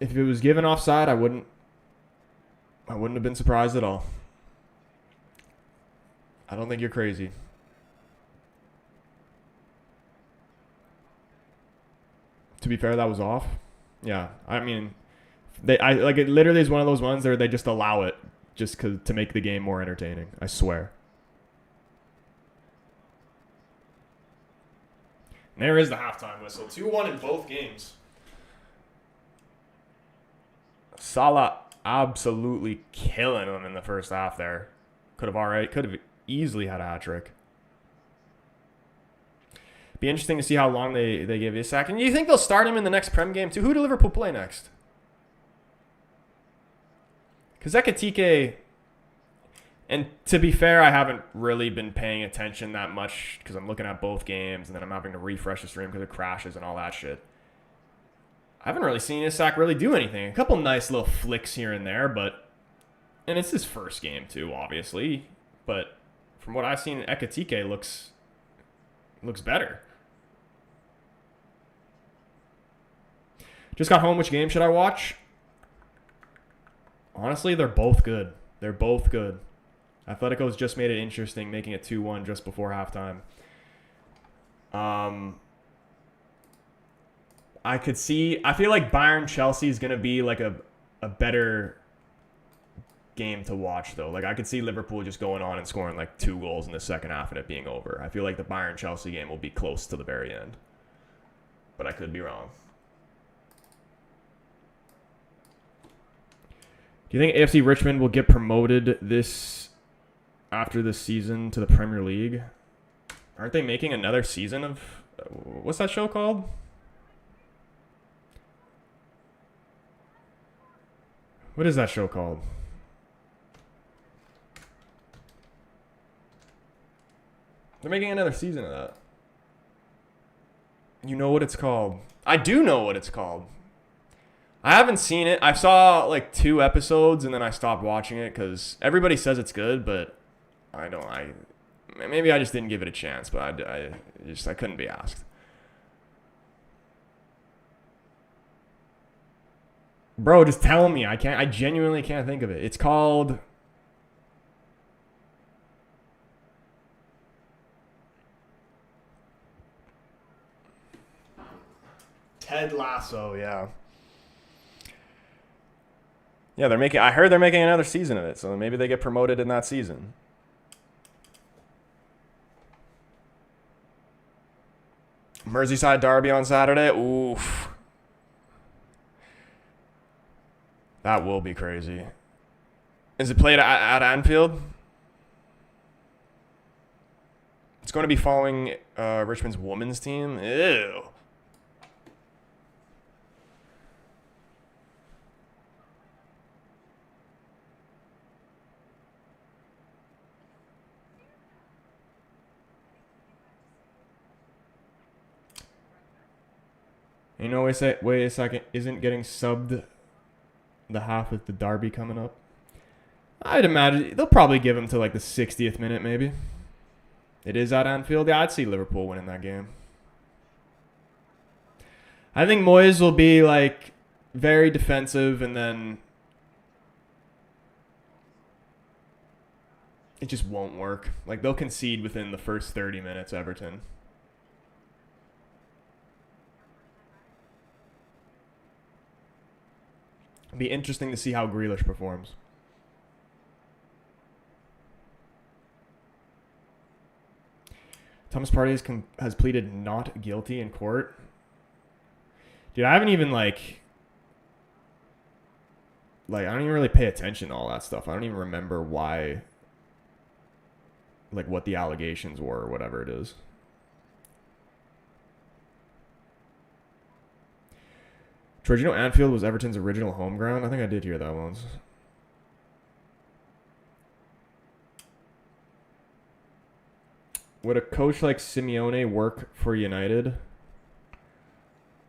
if it was given offside, I wouldn't have been surprised at all. I don't think you're crazy. To be fair, that was off. Yeah, I mean, it literally is one of those ones where they just allow it just to make the game more entertaining. I swear. And there is the halftime whistle. 2-1 in both games. Salah absolutely killing him in the first half there. Could have easily had a hat trick. Be interesting to see how long they give Isak. And you think they'll start him in the next Prem game too? Who do Liverpool play next? Because Ekitike, and to be fair, I haven't really been paying attention that much because I'm looking at both games and then I'm having to refresh the stream because it crashes and all that shit. I haven't really seen Isak really do anything. A couple nice little flicks here and there, and it's his first game too, obviously. But from what I've seen, Ekitike looks better. Just got home. Which game should I watch? Honestly, they're both good. They're both good. Atletico's just made it interesting, making it 2-1 just before halftime. I feel like Bayern-Chelsea is going to be like a better game to watch, though. Like, I could see Liverpool just going on and scoring like 2 goals in the second half and it being over. I feel like the Bayern-Chelsea game will be close to the very end. But I could be wrong. Do you think AFC Richmond will get promoted after this season to the Premier League? Aren't they making another season of... what's that show called? What is that show called? They're making another season of that. You know what it's called. I do know what it's called. I haven't seen it. I saw like 2 episodes and then I stopped watching it because everybody says it's good, but maybe I just didn't give it a chance, but I couldn't be asked. Bro, just tell me. I genuinely can't think of it. It's called... Ted Lasso, yeah. Yeah, I heard they're making another season of it, so maybe they get promoted in that season. Merseyside derby on Saturday. Oof. That will be crazy. Is it played at Anfield? It's going to be following Richmond's women's team. Ew. You know, wait a second, isn't getting subbed the half with the derby coming up? I'd imagine they'll probably give him to like the 60th minute, maybe. It is at Anfield. Yeah, I'd see Liverpool winning that game. I think Moyes will be like very defensive, and then it just won't work. Like, they'll concede within the first 30 minutes, Everton. It'll be interesting to see how Grealish performs. Thomas Partey has pleaded not guilty in court. Dude, I haven't even I don't even really pay attention to all that stuff. I don't even remember why, what the allegations were or whatever it is. George, you know Anfield was Everton's original home ground? I think I did hear that once. Would a coach like Simeone work for United?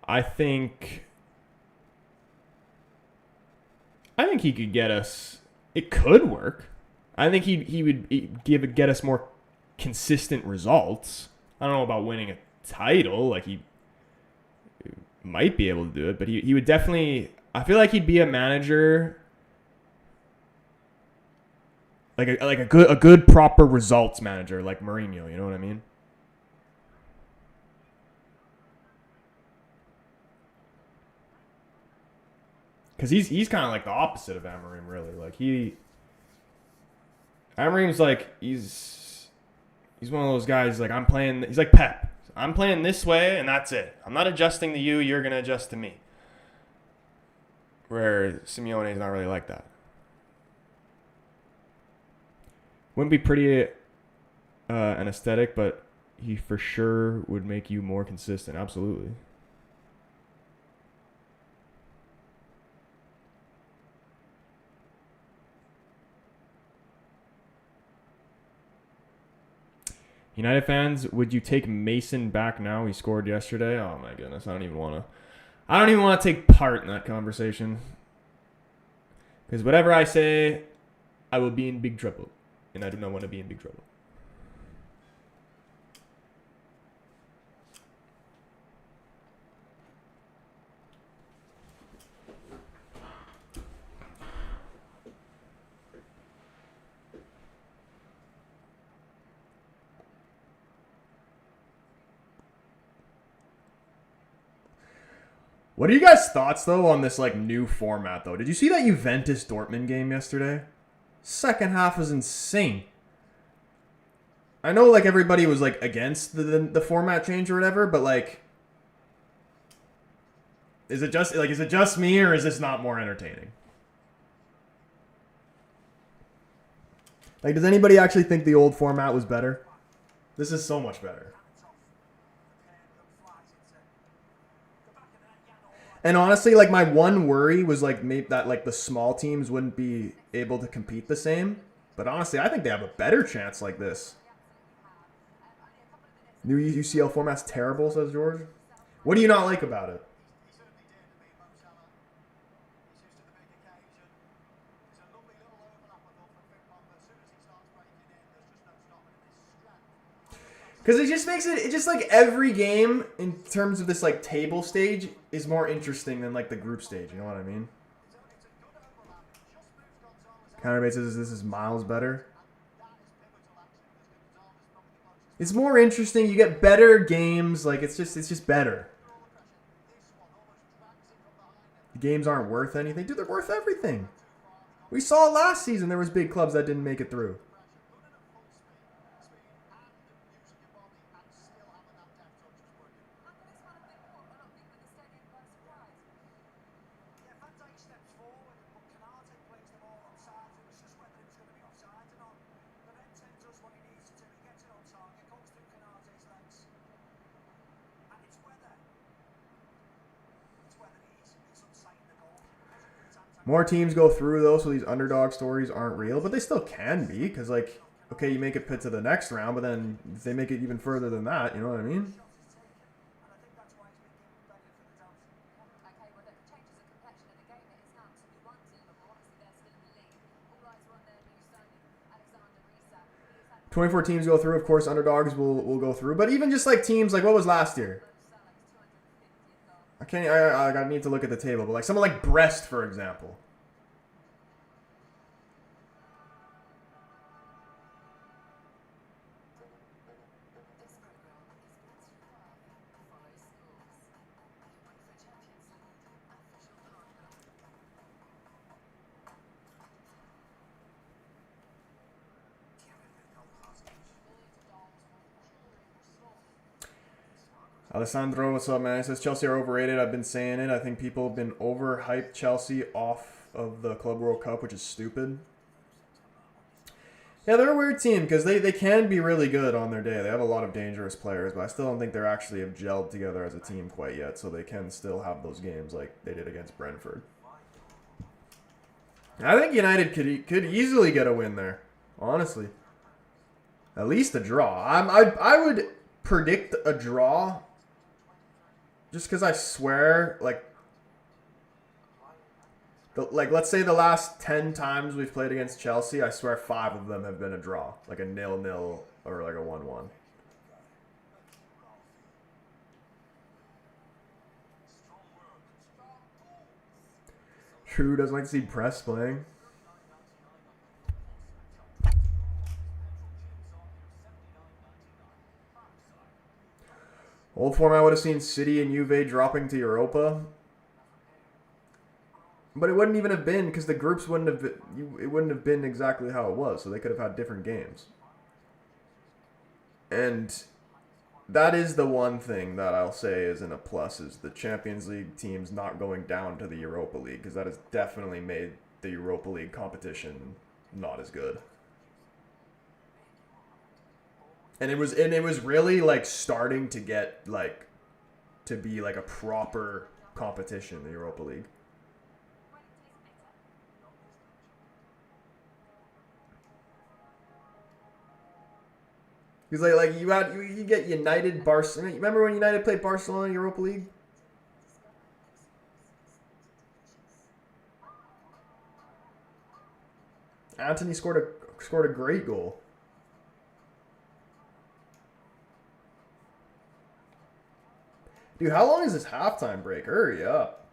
I think he could get us... It could work. I think he would get us more consistent results. I don't know about winning a title. He might be able to do it, but he would definitely... I feel like he'd be a manager... Like a good proper results manager, like Mourinho, you know what I mean? Because he's kind of like the opposite of Amorim, really. Amorim's he's one of those guys, I'm playing... He's like Pep. I'm playing this way, and that's it. I'm not adjusting to you. You're going to adjust to me. Where Simeone is not really like that. Wouldn't be pretty an aesthetic, but he for sure would make you more consistent. Absolutely. United fans, would you take Mason back now? He scored yesterday. Oh my goodness, I don't even want to take part in that conversation. Because whatever I say, I will be in big trouble, and I do not want to be in big trouble. What are you guys' thoughts, though, on this like new format, though? Did you see that Juventus Dortmund game yesterday? Second half was insane. I know like everybody was like against the format change or whatever, but like, is it just me, or is this not more entertaining? Like, does anybody actually think the old format was better? This is so much better. And honestly, like, my one worry was like maybe that like the small teams wouldn't be able to compete the same. But honestly, I think they have a better chance like this. New UCL format's terrible, says George. What do you not like about it? Because it just makes it just like every game in terms of this like table stage is more interesting than like the group stage. You know what I mean? Counterbait says this is miles better. It's more interesting. You get better games. Like it's just better. The games aren't worth anything. Dude, they're worth everything. We saw last season there was big clubs that didn't make it through. More teams go through, though, so these underdog stories aren't real. But they still can be, because, like, okay, you make it pit to the next round, but then if they make it even further than that, you know what I mean? "24 teams go through. Of course, underdogs will go through. But even just, like, teams, like, what was last year? I need to look at the table, but like someone like Brest, for example. Alessandro, what's up, man? He says Chelsea are overrated. I've been saying it. I think people have been overhyped Chelsea off of the Club World Cup, which is stupid. Yeah, they're a weird team because they can be really good on their day. They have a lot of dangerous players, but I still don't think they're actually have gelled together as a team quite yet, so they can still have those games like they did against Brentford. I think United could easily get a win there, honestly. At least a draw. I would predict a draw. Just because I swear, let's say the last 10 times we've played against Chelsea, I swear 5 of them have been a draw. Like a 0-0 or like a 1-1. True doesn't like to see Press playing. Old format would have seen City and Juve dropping to Europa. But it wouldn't even have been because the groups wouldn't have been exactly how it was. So they could have had different games. And that is the one thing that I'll say isn't a plus, is the Champions League teams not going down to the Europa League, because that has definitely made the Europa League competition not as good. And it was really like starting to get like to be like a proper competition, the Europa League. Because like you get United Barcelona. Remember when United played Barcelona in Europa League? Anthony scored a great goal. Dude, how long is this halftime break? Hurry up.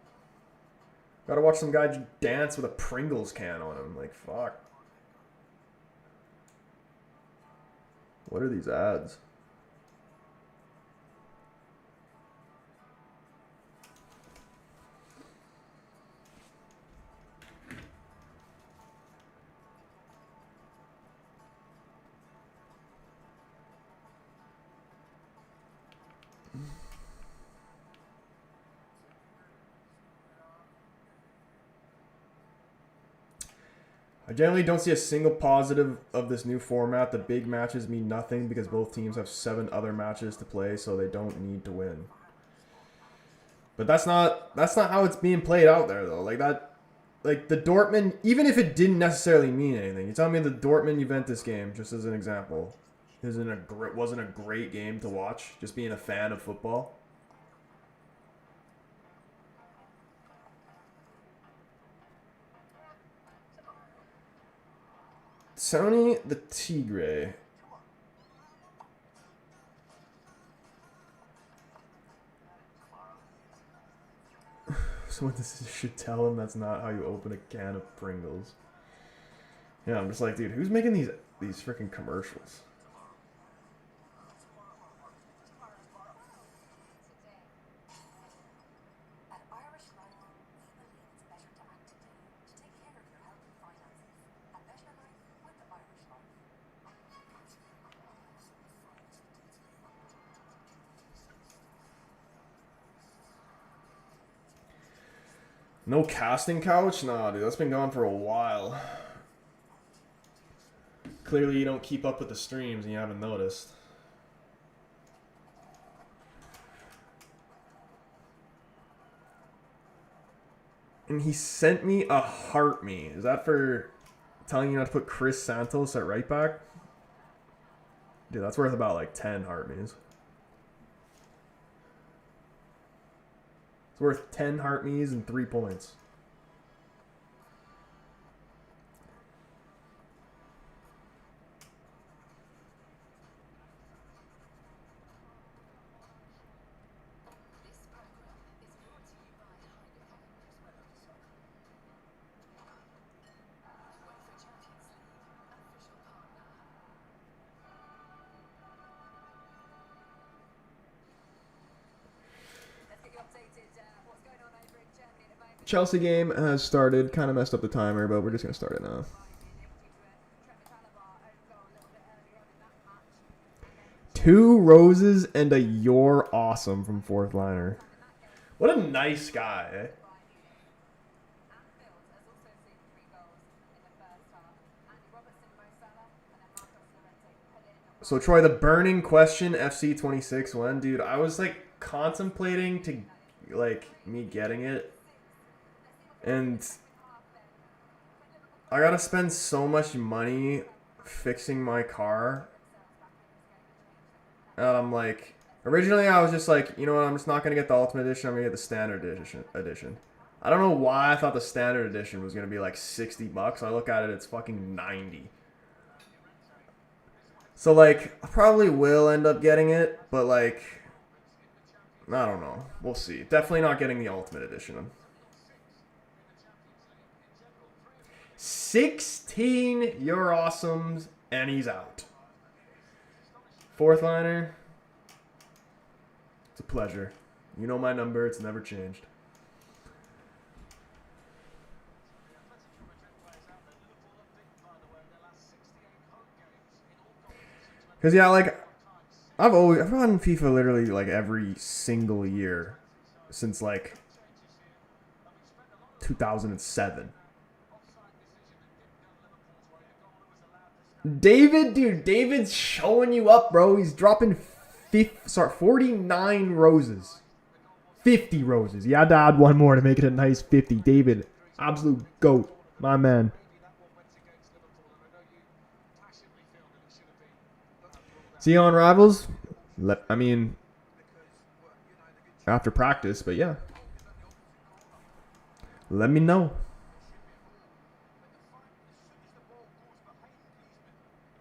Gotta watch some guy dance with a Pringles can on him. Like, fuck. What are these ads? I generally don't see a single positive of this new format. The big matches mean nothing because both teams have 7 other matches to play, so they don't need to win. But that's not how it's being played out there, though. Like that, like the Dortmund, even if it didn't necessarily mean anything, you tell me the Dortmund Juventus game, just as an example, wasn't a great game to watch. Just being a fan of football. Sony the Tigre. Someone should tell him that's not how you open a can of Pringles. Yeah, I'm just like, dude, who's making these freaking commercials? No casting couch? Nah, dude, that's been gone for a while. Clearly you don't keep up with the streams and you haven't noticed. And he sent me a heart me. Is that for telling you not to put Chris Santos at right back? Dude, that's worth about like 10 heart me's. It's worth 10 heart me's and 3 points. Chelsea game has started. Kind of messed up the timer, but we're just going to start it now. 2 roses and a "you're awesome" from fourth liner. What a nice guy, eh? So Troy, the burning question, FC 26 when, dude, I was like contemplating to like me getting it. And I gotta spend so much money fixing my car. And I'm like, originally I was just like, you know what, I'm just not gonna get the Ultimate Edition, I'm gonna get the Standard Edition. I don't know why I thought the Standard Edition was gonna be like $60. I look at it, it's fucking 90. So like, I probably will end up getting it, but like, I don't know. We'll see. Definitely not getting the Ultimate Edition. 16 "you're awesomes and he's out. Fourth liner. It's a pleasure. You know my number. It's never changed. Because, yeah, like, I've gotten FIFA literally like every single year since like 2007. David's showing you up, bro. He's dropping 49 roses. 50 roses. You had to add one more to make it a nice 50. David, absolute GOAT. My man. See you on Rivals? I mean, after practice, but yeah. Let me know.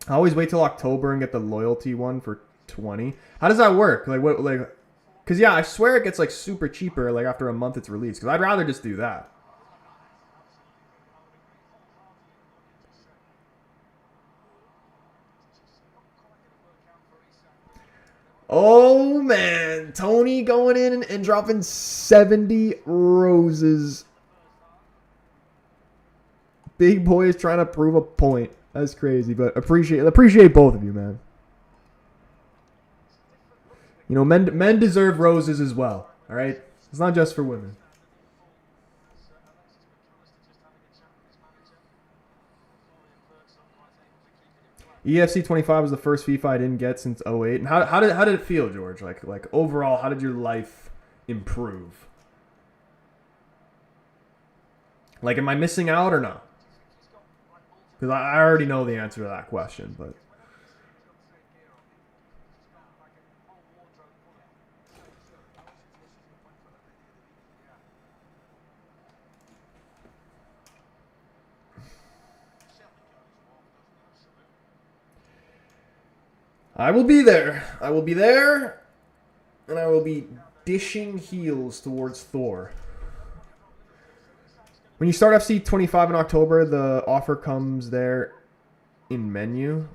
I always wait till October and get the loyalty one for 20. How does that work? Like what? Like, cause yeah, I swear it gets like super cheaper. Like after a month it's released. Cause I'd rather just do that. Oh man, Tony going in and dropping 70 roses. Big boy is trying to prove a point. That's crazy, but appreciate both of you, man. You know, men deserve roses as well. All right, it's not just for women. EFC 25 was the first FIFA I didn't get since 08. And how did it feel, George? Like overall, how did your life improve? Like, am I missing out or not? Because I already know the answer to that question, but. I will be there. I will be there, and I will be dishing heels towards Thor. When you start FC 25 in October, the offer comes there in menu.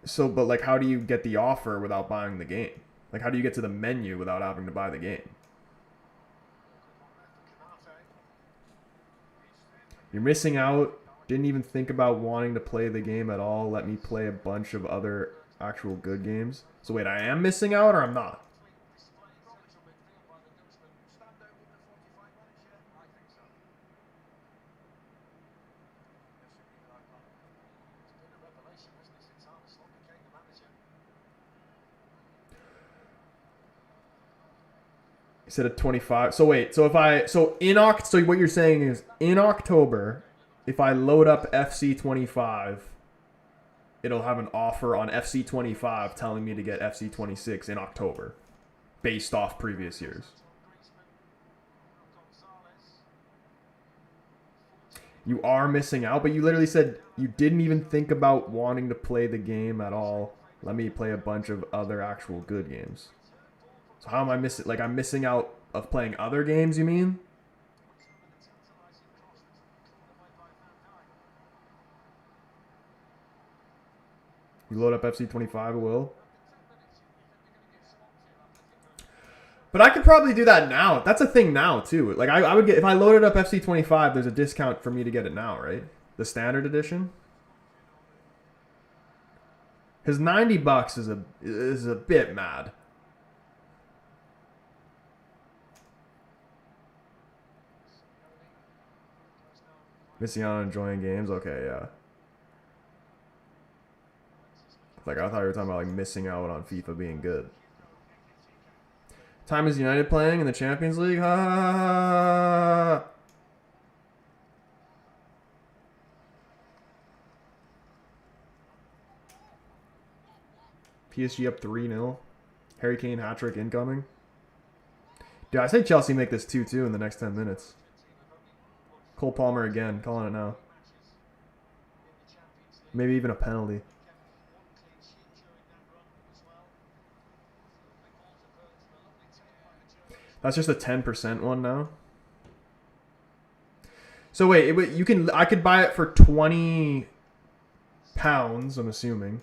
So, but like, how do you get the offer without buying the game? Like, how do you get to the menu without having to buy the game? You're missing out. Didn't even think about wanting to play the game at all. Let me play a bunch of other actual good games. So wait, I am missing out or I'm not? You said a 25. So wait, so what you're saying is in October, if I load up FC 25, it'll have an offer on FC 25 telling me to get FC 26 in October, based off previous years. You are missing out, but you literally said you didn't even think about wanting to play the game at all. Let me play a bunch of other actual good games. So how am I missing? Like, I'm missing out of playing other games, you mean? You load up FC 25, it will. But I could probably do that now. That's a thing now, too. Like, I would get... If I loaded up FC 25, there's a discount for me to get it now, right? The standard edition? Because $90 is a bit mad. Missing out on enjoying games? Okay, yeah. Like, I thought you were talking about, like, missing out on FIFA being good. Time is United playing in the Champions League? Ha ha ha ha. PSG up 3-0. Harry Kane hat-trick incoming. Dude, I say Chelsea make this 2-2 in the next 10 minutes. Cole Palmer again, calling it now. Maybe even a penalty. That's just a 10% one now. So wait, I could buy it for £20, I'm assuming.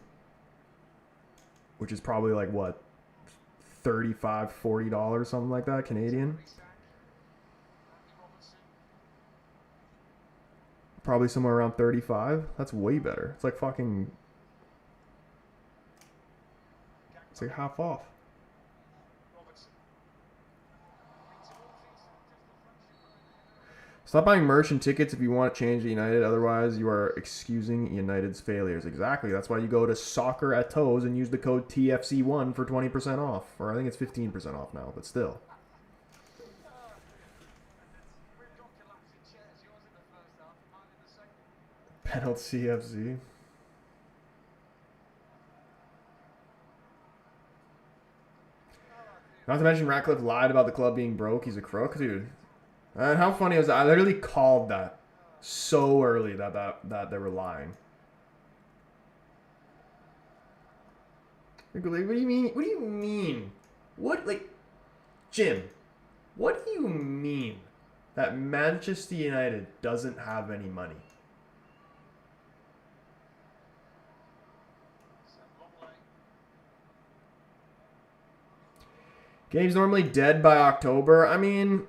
Which is probably like what? $35, $40, something like that, Canadian. Probably somewhere around 35. That's way better. It's like fucking... It's like half off. Stop buying merch and tickets if you want to change to United. Otherwise, you are excusing United's failures. Exactly. That's why you go to Soccer at Toes and use the code TFC1 for 20% off. Or I think it's 15% off now, but still. Penalty CFC. Not to mention Ratcliffe lied about the club being broke. He's a crook, dude. And how funny was that? I literally called that so early that they were lying. Like, what do you mean? What do you mean? What, like, Jim, what do you mean that Manchester United doesn't have any money? Game's normally dead by October. I mean,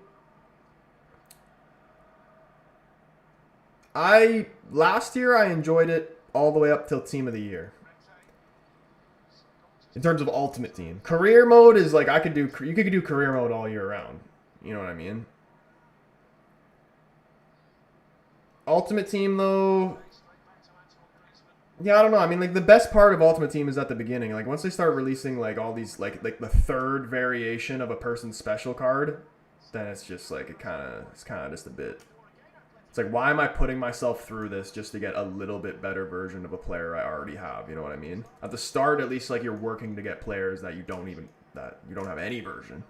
last year I enjoyed it all the way up till Team of the Year. In terms of Ultimate Team. Career mode is like you could do career mode all year round. You know what I mean? Ultimate Team though, yeah, I don't know. I mean, like, the best part of Ultimate Team is at the beginning. Like, once they start releasing, like, all these, like the third variation of a person's special card, then it's just, like, it's kind of just a bit. It's like, why am I putting myself through this just to get a little bit better version of a player I already have? You know what I mean? At the start, at least, like, you're working to get players that you don't have any version.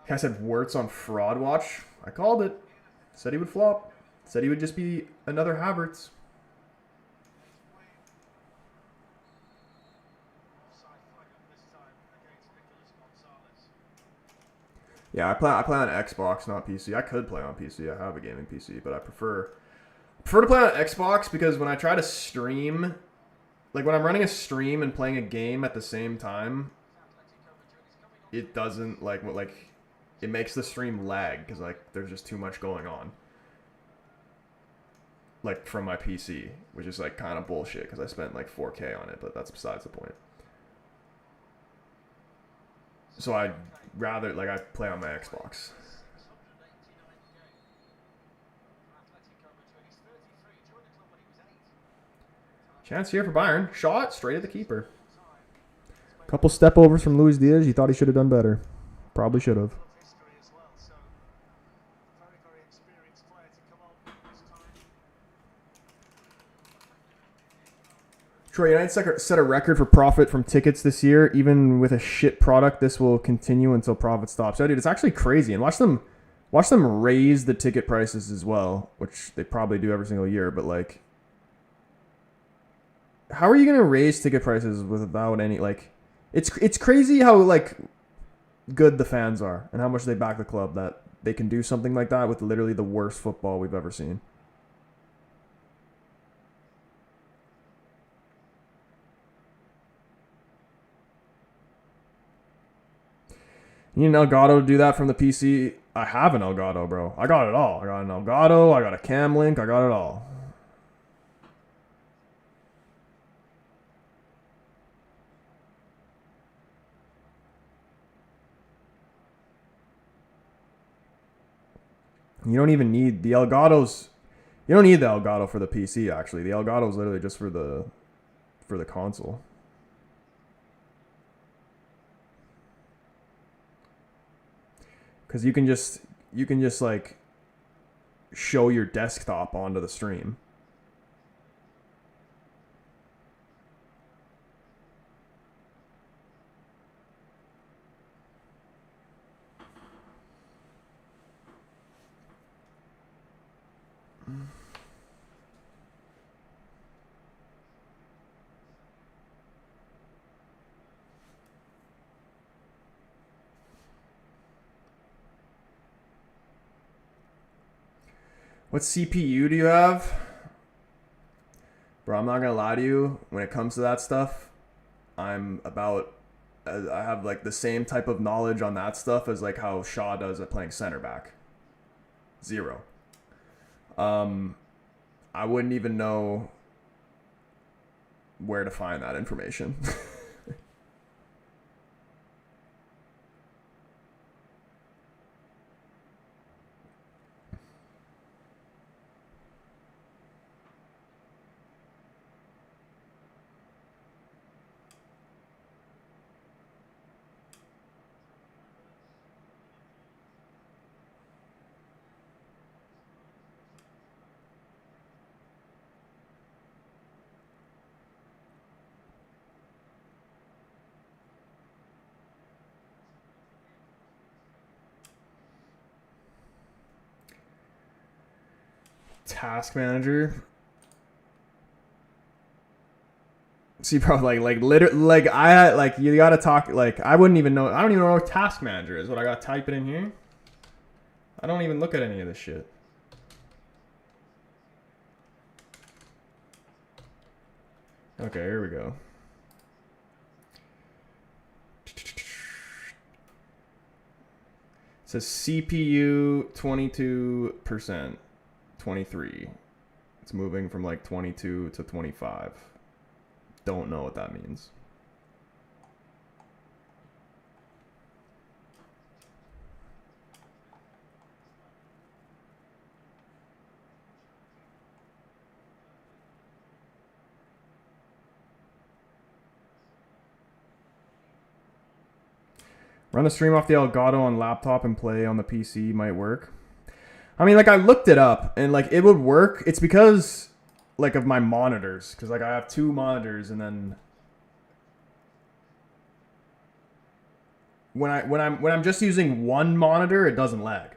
I said Wirtz on Fraud Watch. I called it. Said he would flop. Said he would just be another Havertz. Yeah, I play on Xbox, not PC. I could play on PC. I have a gaming PC, but I prefer to play on Xbox because when I try to stream, like when I'm running a stream and playing a game at the same time, it doesn't like it makes the stream lag because like there's just too much going on. Like from my PC, which is like kind of bullshit because I spent like 4K on it, but that's besides the point. So I'd rather I play on my Xbox. Chance here for Bayern. Shot straight at the keeper. Couple step overs from Luis Diaz. He thought he should have done better. Probably should have. Troy, United set a record for profit from tickets this year. Even with a shit product, this will continue until profit stops. Oh, dude, it's actually crazy. And watch them raise the ticket prices as well, which they probably do every single year. But like, how are you gonna raise ticket prices without any like? It's crazy how like good the fans are and how much they back the club that they can do something like that with literally the worst football we've ever seen. You need an Elgato to do that from the PC. I have an Elgato, bro. I got it all. I got an Elgato. I got a Cam Link. I got it all. You don't even need the Elgatos. You don't need the Elgato for the PC, actually. The Elgato is literally just for the console. Because you can just like show your desktop onto the stream. What CPU do you have? Bro, I'm not going to lie to you. When it comes to that stuff, I'm about I have like the same type of knowledge on that stuff as like how Shaw does at playing center back. Zero. I wouldn't even know where to find that information. Task manager. See, probably like literally, like I had like you gotta talk like I wouldn't even know. I don't even know what task manager is. What I gotta type it in here. I don't even look at any of this shit. Okay, here we go. It says CPU 22%, 23. It's moving from like 22 to 25. Don't know what that means. Run a stream off the Elgato on laptop and play on the PC might work. I mean, like I looked it up and like it would work. It's because like of my monitors, because like I have two monitors, and then when I'm just using one monitor, it doesn't lag.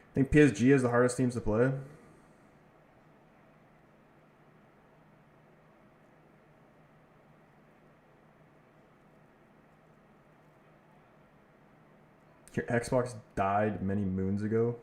I think PSG is the hardest teams to play. Your Xbox died many moons ago.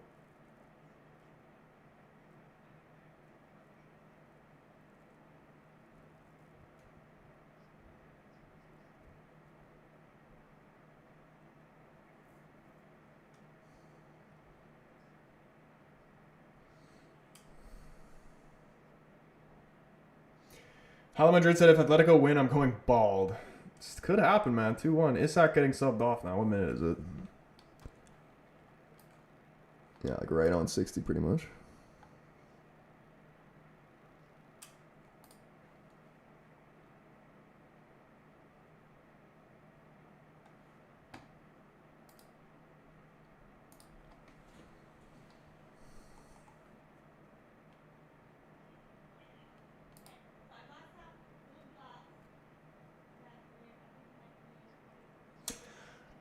Hala Madrid said if Atletico win, I'm going bald. This could happen, man. 2-1. Isak getting subbed off now. What minute is it? Yeah, like right on 60 pretty much.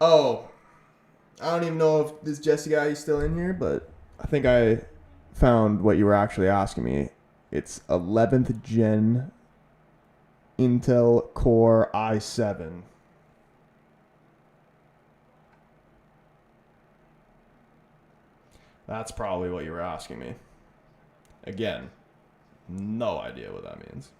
Oh, I don't even know if this Jesse guy is still in here, but I think I found what you were actually asking me. It's 11th gen Intel Core i7. That's probably what you were asking me. Again, no idea what that means.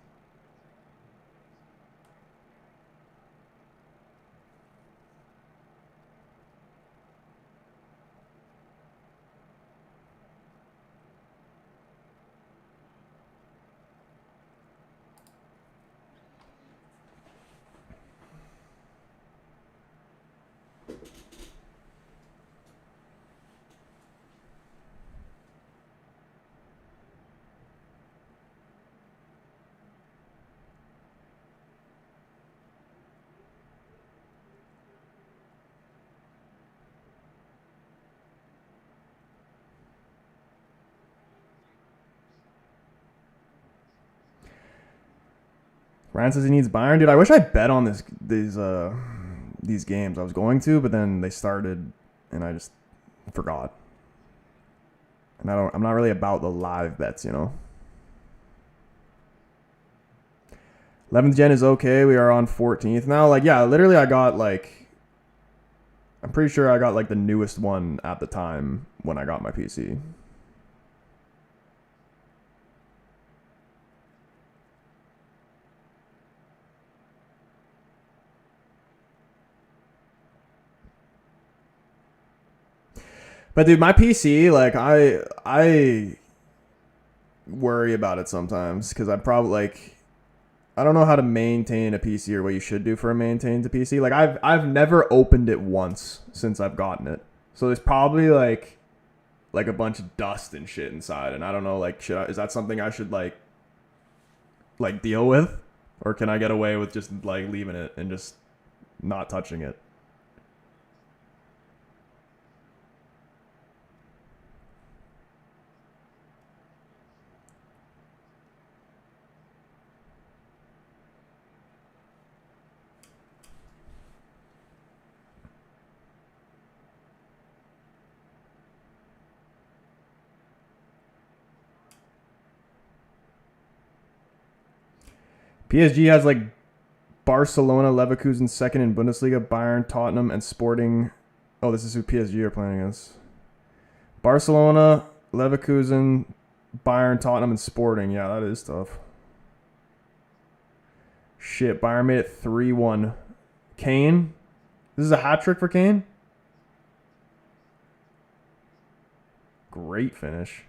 Ryan says he needs Bayern. Dude, I wish I bet on these games. I was going to, but then they started and I just forgot. And I'm not really about the live bets, you know. 11th gen is okay. We are on 14th now. Like, yeah, literally I got like, I'm pretty sure I got like the newest one at the time when I got my PC. But dude, my PC, like I worry about it sometimes because I probably like I don't know how to maintain a PC or what you should do for a maintained PC. Like I've never opened it once since I've gotten it. So there's probably like a bunch of dust and shit inside, and I don't know, like, is that something I should like deal with, or can I get away with just like leaving it and just not touching it? PSG has like Barcelona, Leverkusen second in Bundesliga, Bayern, Tottenham, and Sporting. Oh, this is who PSG are playing against. Barcelona, Leverkusen, Bayern, Tottenham, and Sporting. Yeah, that is tough. Shit, Bayern made it 3-1. Kane. This is a hat trick for Kane. Great finish.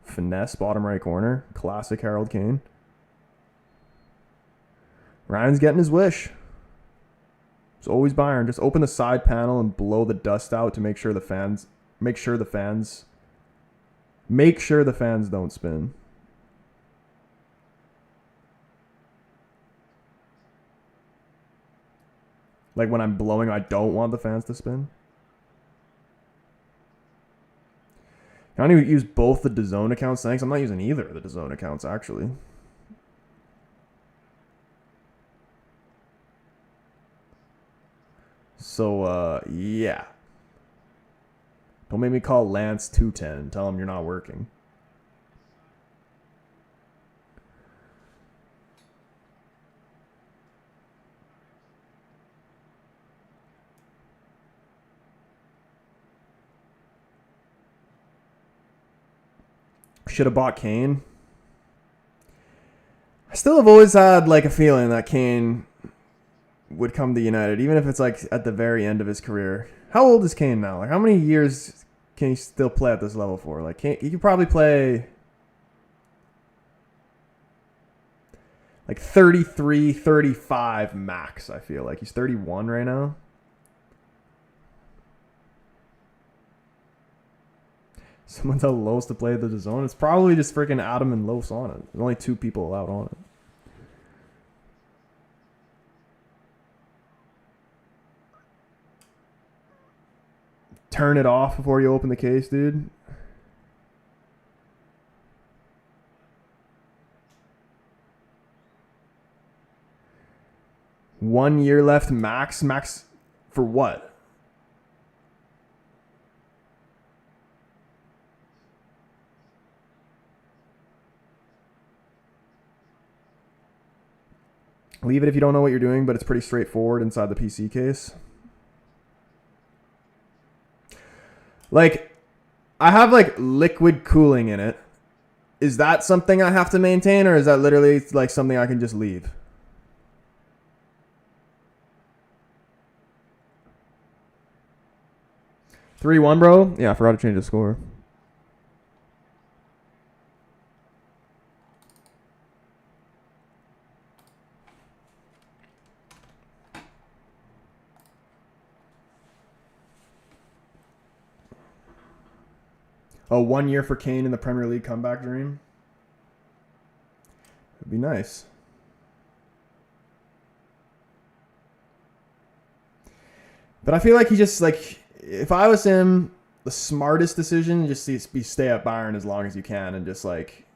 Finesse, bottom right corner. Classic Harold Kane. Ryan's getting his wish. It's always Bayern. Just open the side panel and blow the dust out to make sure the fans don't spin. Like when I'm blowing, I don't want the fans to spin. I don't even use both the DAZN accounts. Thanks. I'm not using either of the DAZN accounts actually. So, yeah. Don't make me call Lance 210 and tell him you're not working. Should have bought Kane. I still have always had like a feeling that Kane would come to United, even if it's like at the very end of his career. How old is Kane now? Like, how many years can he still play at this level for? Like, he could probably play like 33, 35 max, I feel like. He's 31 right now. Someone tell Los to play the DAZN. It's probably just freaking Adam and Los on it. There's only 2 people allowed on it. Turn it off before you open the case, dude. One year left max. Max for what? Leave it if you don't know what you're doing, but it's pretty straightforward inside the PC case. Like, I have like liquid cooling in it. Is that something I have to maintain, or is that literally like something I can just leave? Three one, bro. Yeah, I forgot to change the score. Oh, 1 year for Kane in the Premier League comeback dream. It'd be nice. But I feel like he just, like, if I was him, the smartest decision just be stay at Bayern as long as you can and just, like,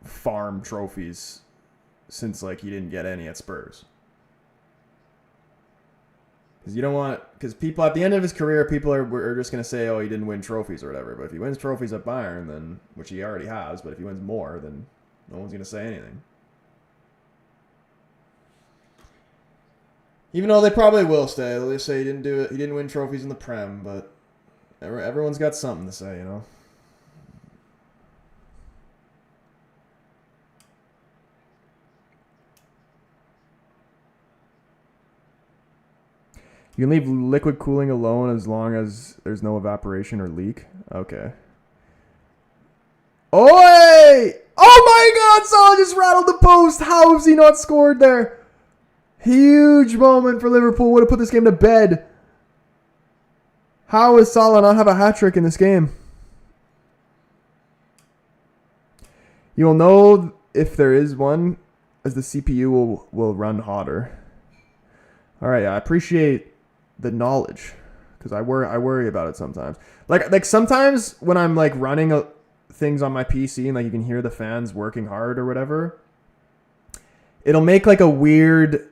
farm trophies since, like, he didn't get any at Spurs. Because you don't want, because people at the end of his career, people are just going to say, oh, he didn't win trophies or whatever. But if he wins trophies at Bayern, then, which he already has, but if he wins more, then no one's going to say anything. Even though they probably will stay. They'll just say he didn't do it. He didn't win trophies in the Prem, but everyone's got something to say, you know. You can leave liquid cooling alone as long as there's no evaporation or leak. Okay. Oi! Oh my God! Salah just rattled the post. How has he not scored there? Huge moment for Liverpool. Would have put this game to bed. How does Salah not have a hat trick in this game? You'll know if there is one as the CPU will run hotter. All right, I appreciate the knowledge because I worry about it sometimes. Like sometimes when I'm like running things on my PC and like you can hear the fans working hard or whatever, it'll make like a weird.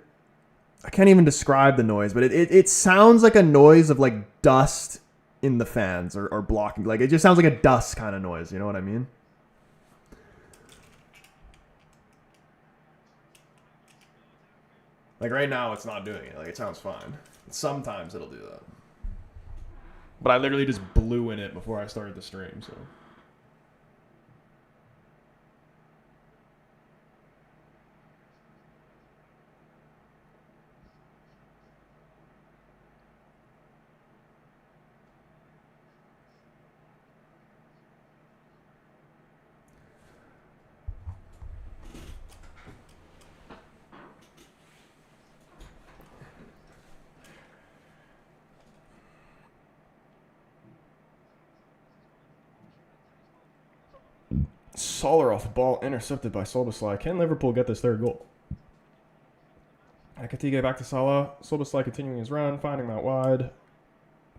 I can't even describe the noise, but it sounds like a noise of like dust in the fans or blocking. Like it just sounds like a dust kind of noise. You know what I mean? Like right now, it's not doing it. Like it sounds fine. Sometimes it'll do that. But I literally just blew in it before I started the stream, so. Solar off the ball, intercepted by Solbaslai. Can Liverpool get this third goal? Akatike back to Salah. Solbaslai continuing his run, finding him out wide.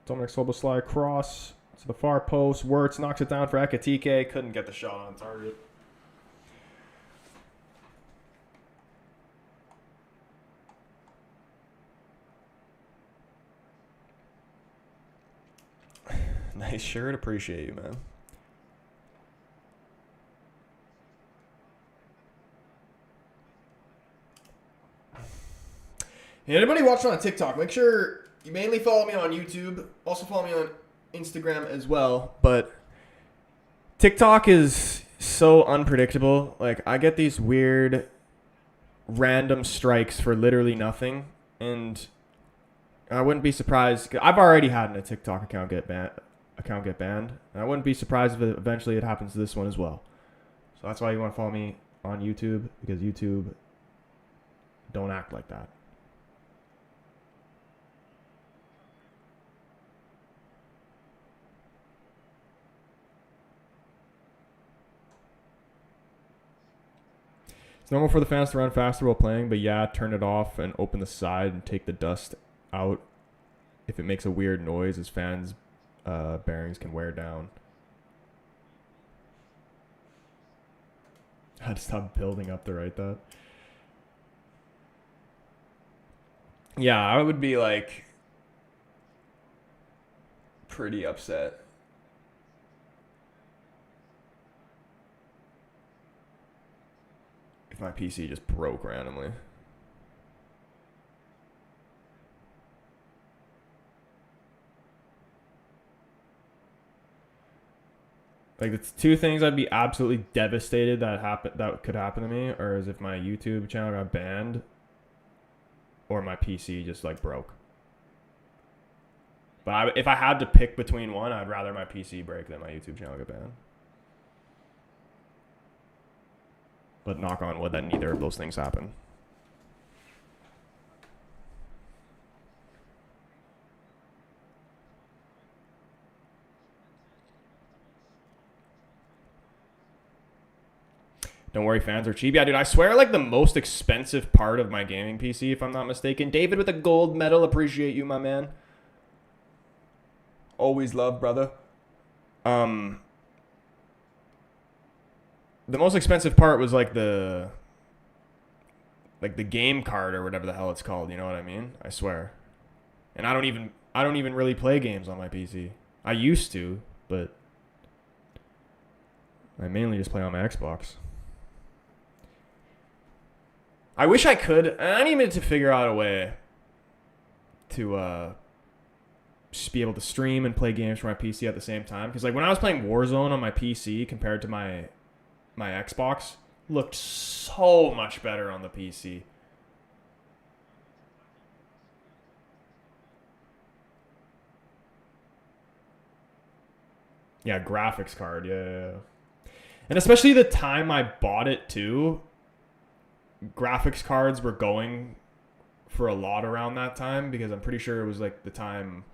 Dominic Solbaslai cross to the far post. Wirtz knocks it down for Akatike. Couldn't get the shot on target. Nice shirt. Appreciate you, man. Anybody watching on TikTok, make sure you mainly follow me on YouTube. Also follow me on Instagram as well. But TikTok is so unpredictable. Like, I get these weird random strikes for literally nothing. And I wouldn't be surprised. I've already had a TikTok account get banned. And I wouldn't be surprised if eventually it happens to this one as well. So that's why you want to follow me on YouTube. Because YouTube don't act like that. It's normal for the fans to run faster while playing, but yeah, turn it off and open the side and take the dust out if it makes a weird noise as fans' bearings can wear down. I had to stop building up to write that. Yeah, I would be like pretty upset. If my PC just broke randomly. Like, it's two things I'd be absolutely devastated that could happen to me, or is if my YouTube channel got banned, or my PC just like broke. But if I had to pick between one, I'd rather my PC break than my YouTube channel get banned. But knock on wood that neither of those things happen. Don't worry, fans are cheap. Yeah, dude, I swear, like, the most expensive part of my gaming PC, if I'm not mistaken. David with a gold medal. Appreciate you, my man. Always love, brother. The most expensive part was like the game card or whatever the hell it's called, you know what I mean? I swear. And I don't even really play games on my PC. I used to, but I mainly just play on my Xbox. I wish I could. I need to figure out a way just be able to stream and play games for my PC at the same time. Because like when I was playing Warzone on my PC compared to my Xbox, looked so much better on the PC. Yeah, graphics card. Yeah. And especially the time I bought it too, graphics cards were going for a lot around that time because I'm pretty sure it was like the time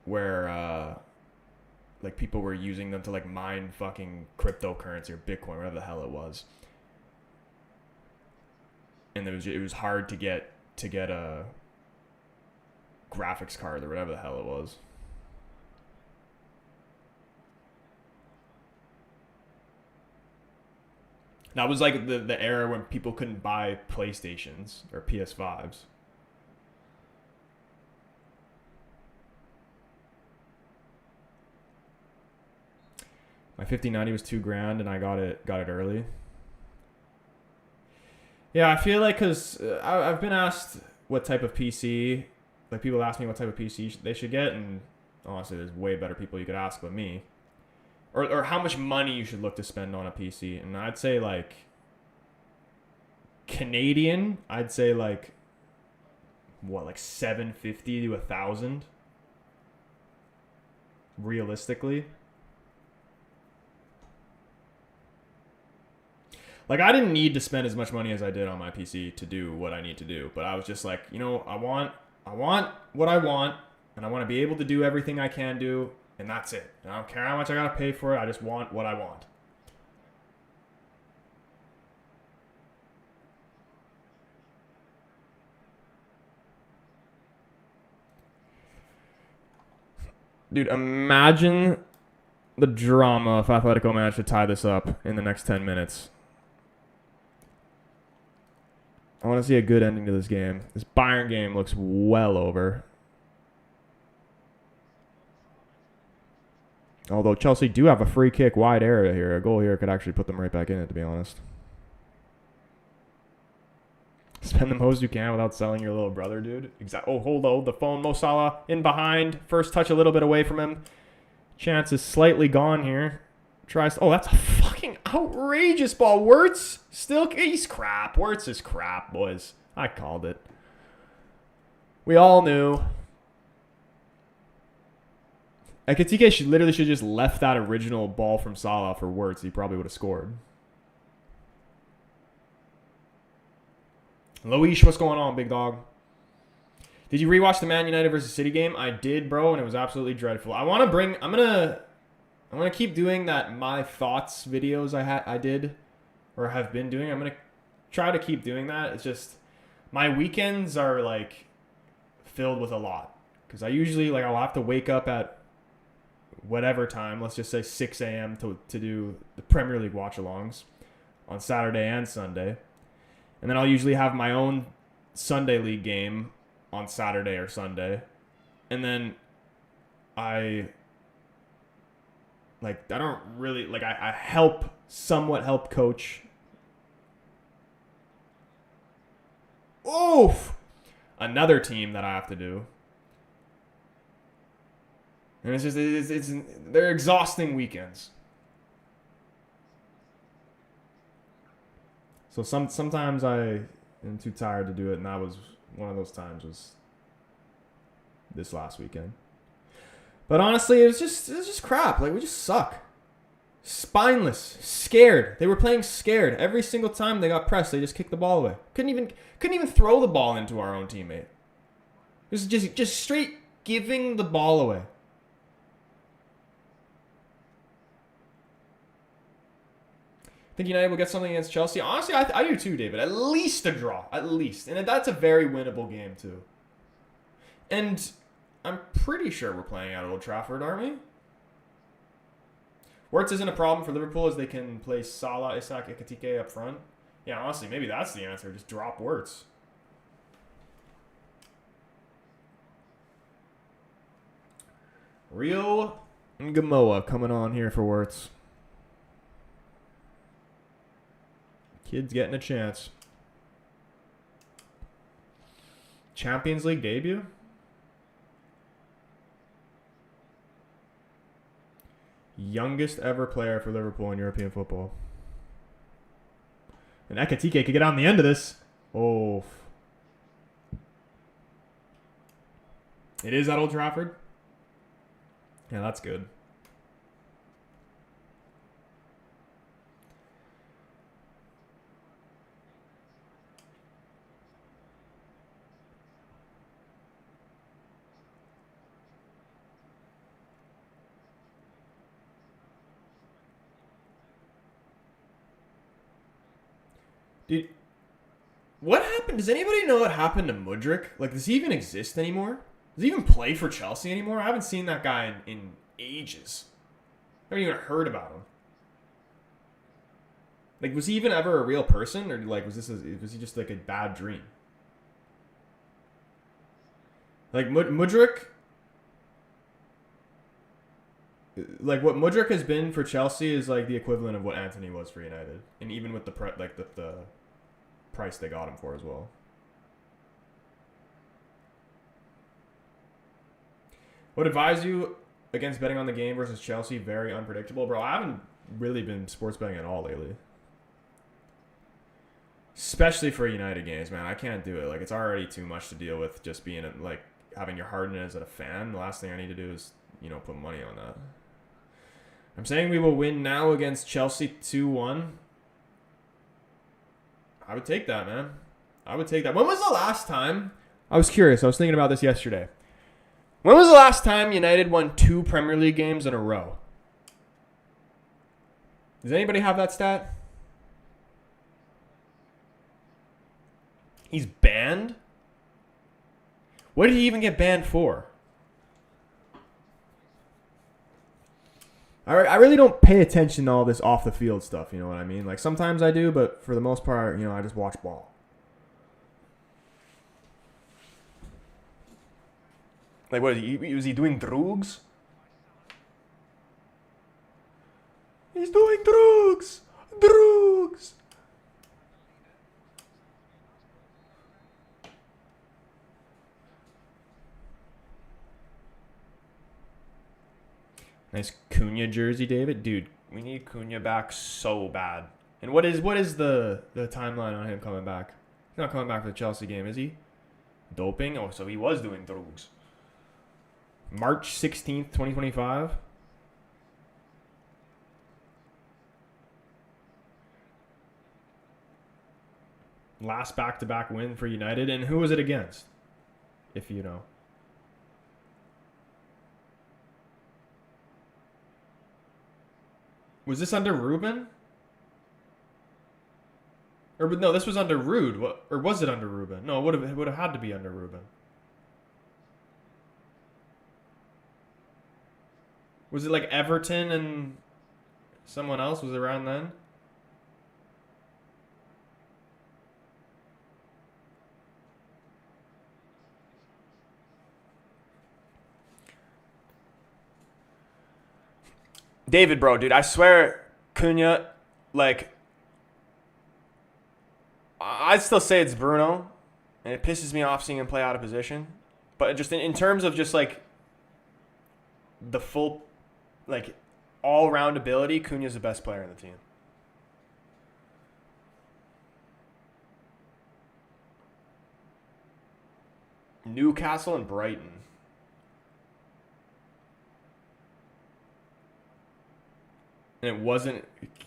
where like people were using them to like mine fucking cryptocurrency or Bitcoin, whatever the hell it was. And it was hard to get a graphics card or whatever the hell it was. That was like the era when people couldn't buy PlayStations or PS5s. My 5090 was $2,000 and I got it early. Yeah, I feel like because I've been asked what type of PC, like people ask me what type of PC they should get, and honestly, there's way better people you could ask than me. Or how much money you should look to spend on a PC. And I'd say like Canadian, I'd say like what, like $750 to $1,000 realistically. Like I didn't need to spend as much money as I did on my PC to do what I need to do, but I was just like, you know, I want what I want, and I want to be able to do everything I can do. And that's it. I don't care how much I gotta pay for it. I just want what I want. Dude, imagine the drama if Atletico managed to tie this up in the next 10 minutes. I want to see a good ending to this game. This Bayern game looks well over. Although Chelsea do have a free kick wide area here. A goal here could actually put them right back in it, to be honest. Spend the most you can without selling your little brother, dude. Oh, hold on. The phone. Mo Salah in behind. First touch a little bit away from him. Chance is slightly gone here. Tries. Oh, that's a fucking outrageous ball. Wirtz still. He's crap. Wirtz is crap, boys. I called it. We all knew. Ekitike should just left that original ball from Salah for Wirtz. He probably would have scored. Loish, what's going on, big dog? Did you rewatch the Man United versus City game? I did, bro, and it was absolutely dreadful. I'm gonna keep doing that my thoughts videos I did or have been doing. I'm gonna try to keep doing that. It's just my weekends are like filled with a lot because I usually I'll have to wake up at whatever time, let's just say 6 a.m. to do the Premier League watch-alongs on Saturday and Sunday. And then I'll usually have my own Sunday League game on Saturday or Sunday. And then I don't really, I somewhat help coach. Oof! Another team that I have to do. And they're exhausting weekends. So sometimes I am too tired to do it, and that was one of those times was this last weekend. But honestly, it was just crap. We just suck. Spineless, scared. They were playing scared. Every single time they got pressed, they just kicked the ball away. Couldn't even throw the ball into our own teammate. It was just straight giving the ball away. Think United will get something against Chelsea? Honestly, I do too, David. At least a draw. At least. And that's a very winnable game, too. And I'm pretty sure we're playing at Old Trafford, aren't we? Wirtz isn't a problem for Liverpool as they can play Salah, Isak, Ekitike up front. Yeah, honestly, maybe that's the answer. Just drop Wirtz. Real Gamoa coming on here for Wirtz. Kid's getting a chance. Champions League debut? Youngest ever player for Liverpool in European football. And Ekitike could get on the end of this. Oh. It is at Old Trafford? Yeah, that's good. Dude, what happened? Does anybody know what happened to Mudryk? Like, does he even exist anymore? Does he even play for Chelsea anymore? I haven't seen that guy in ages. I haven't even heard about him. Like, was he even ever a real person, or like was he just like a bad dream? Like Mudryk, like what Mudryk has been for Chelsea is like the equivalent of what Antony was for United, and even with the price they got him for as well. Would advise you against betting on the game versus Chelsea. Very unpredictable, bro. I haven't really been sports betting at all lately. Especially for United games, man. I can't do it. Like, it's already too much to deal with just being, like, having your heart in it as a fan. The last thing I need to do is, put money on that. I'm saying we will win now against Chelsea 2-1. I would take that, man. I would take that. When was the last time? I was curious. I was thinking about this yesterday. When was the last time United won 2 Premier League games in a row? Does anybody have that stat? He's banned? What did he even get banned for? I really don't pay attention to all this off the field stuff, you know what I mean? Like, sometimes I do, but for the most part, I just watch ball. Like, what is he? Was he doing drugs? He's doing drugs! Drugs! Nice Cunha jersey, David. Dude, we need Cunha back so bad. And what is the timeline on him coming back? He's not coming back for the Chelsea game, is he? Doping? Oh, so he was doing drugs. March 16th, 2025. Last back-to-back win for United. And who was it against? If you know. Was this under Ruben? Or no, this was under Rude. What, or was it under Ruben? No, it would have had to be under Ruben. Was it like Everton and someone else? Was it around then? David, bro, dude, I swear, Cunha, like, I'd still say it's Bruno, and it pisses me off seeing him play out of position. But just in terms of just, like, the full, like, all-round ability, Cunha's the best player in the team. Newcastle and Brighton. And it wasn't,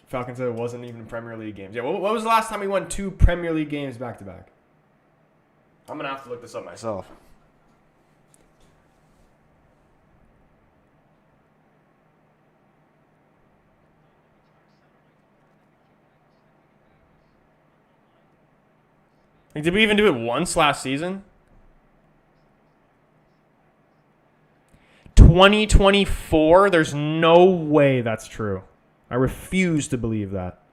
Falcon said it wasn't even Premier League games. Yeah, what was the last time we won 2 Premier League games back-to-back? I'm going to have to look this up myself. Like, did we even do it once last season? 2024? There's no way that's true. I refuse to believe that.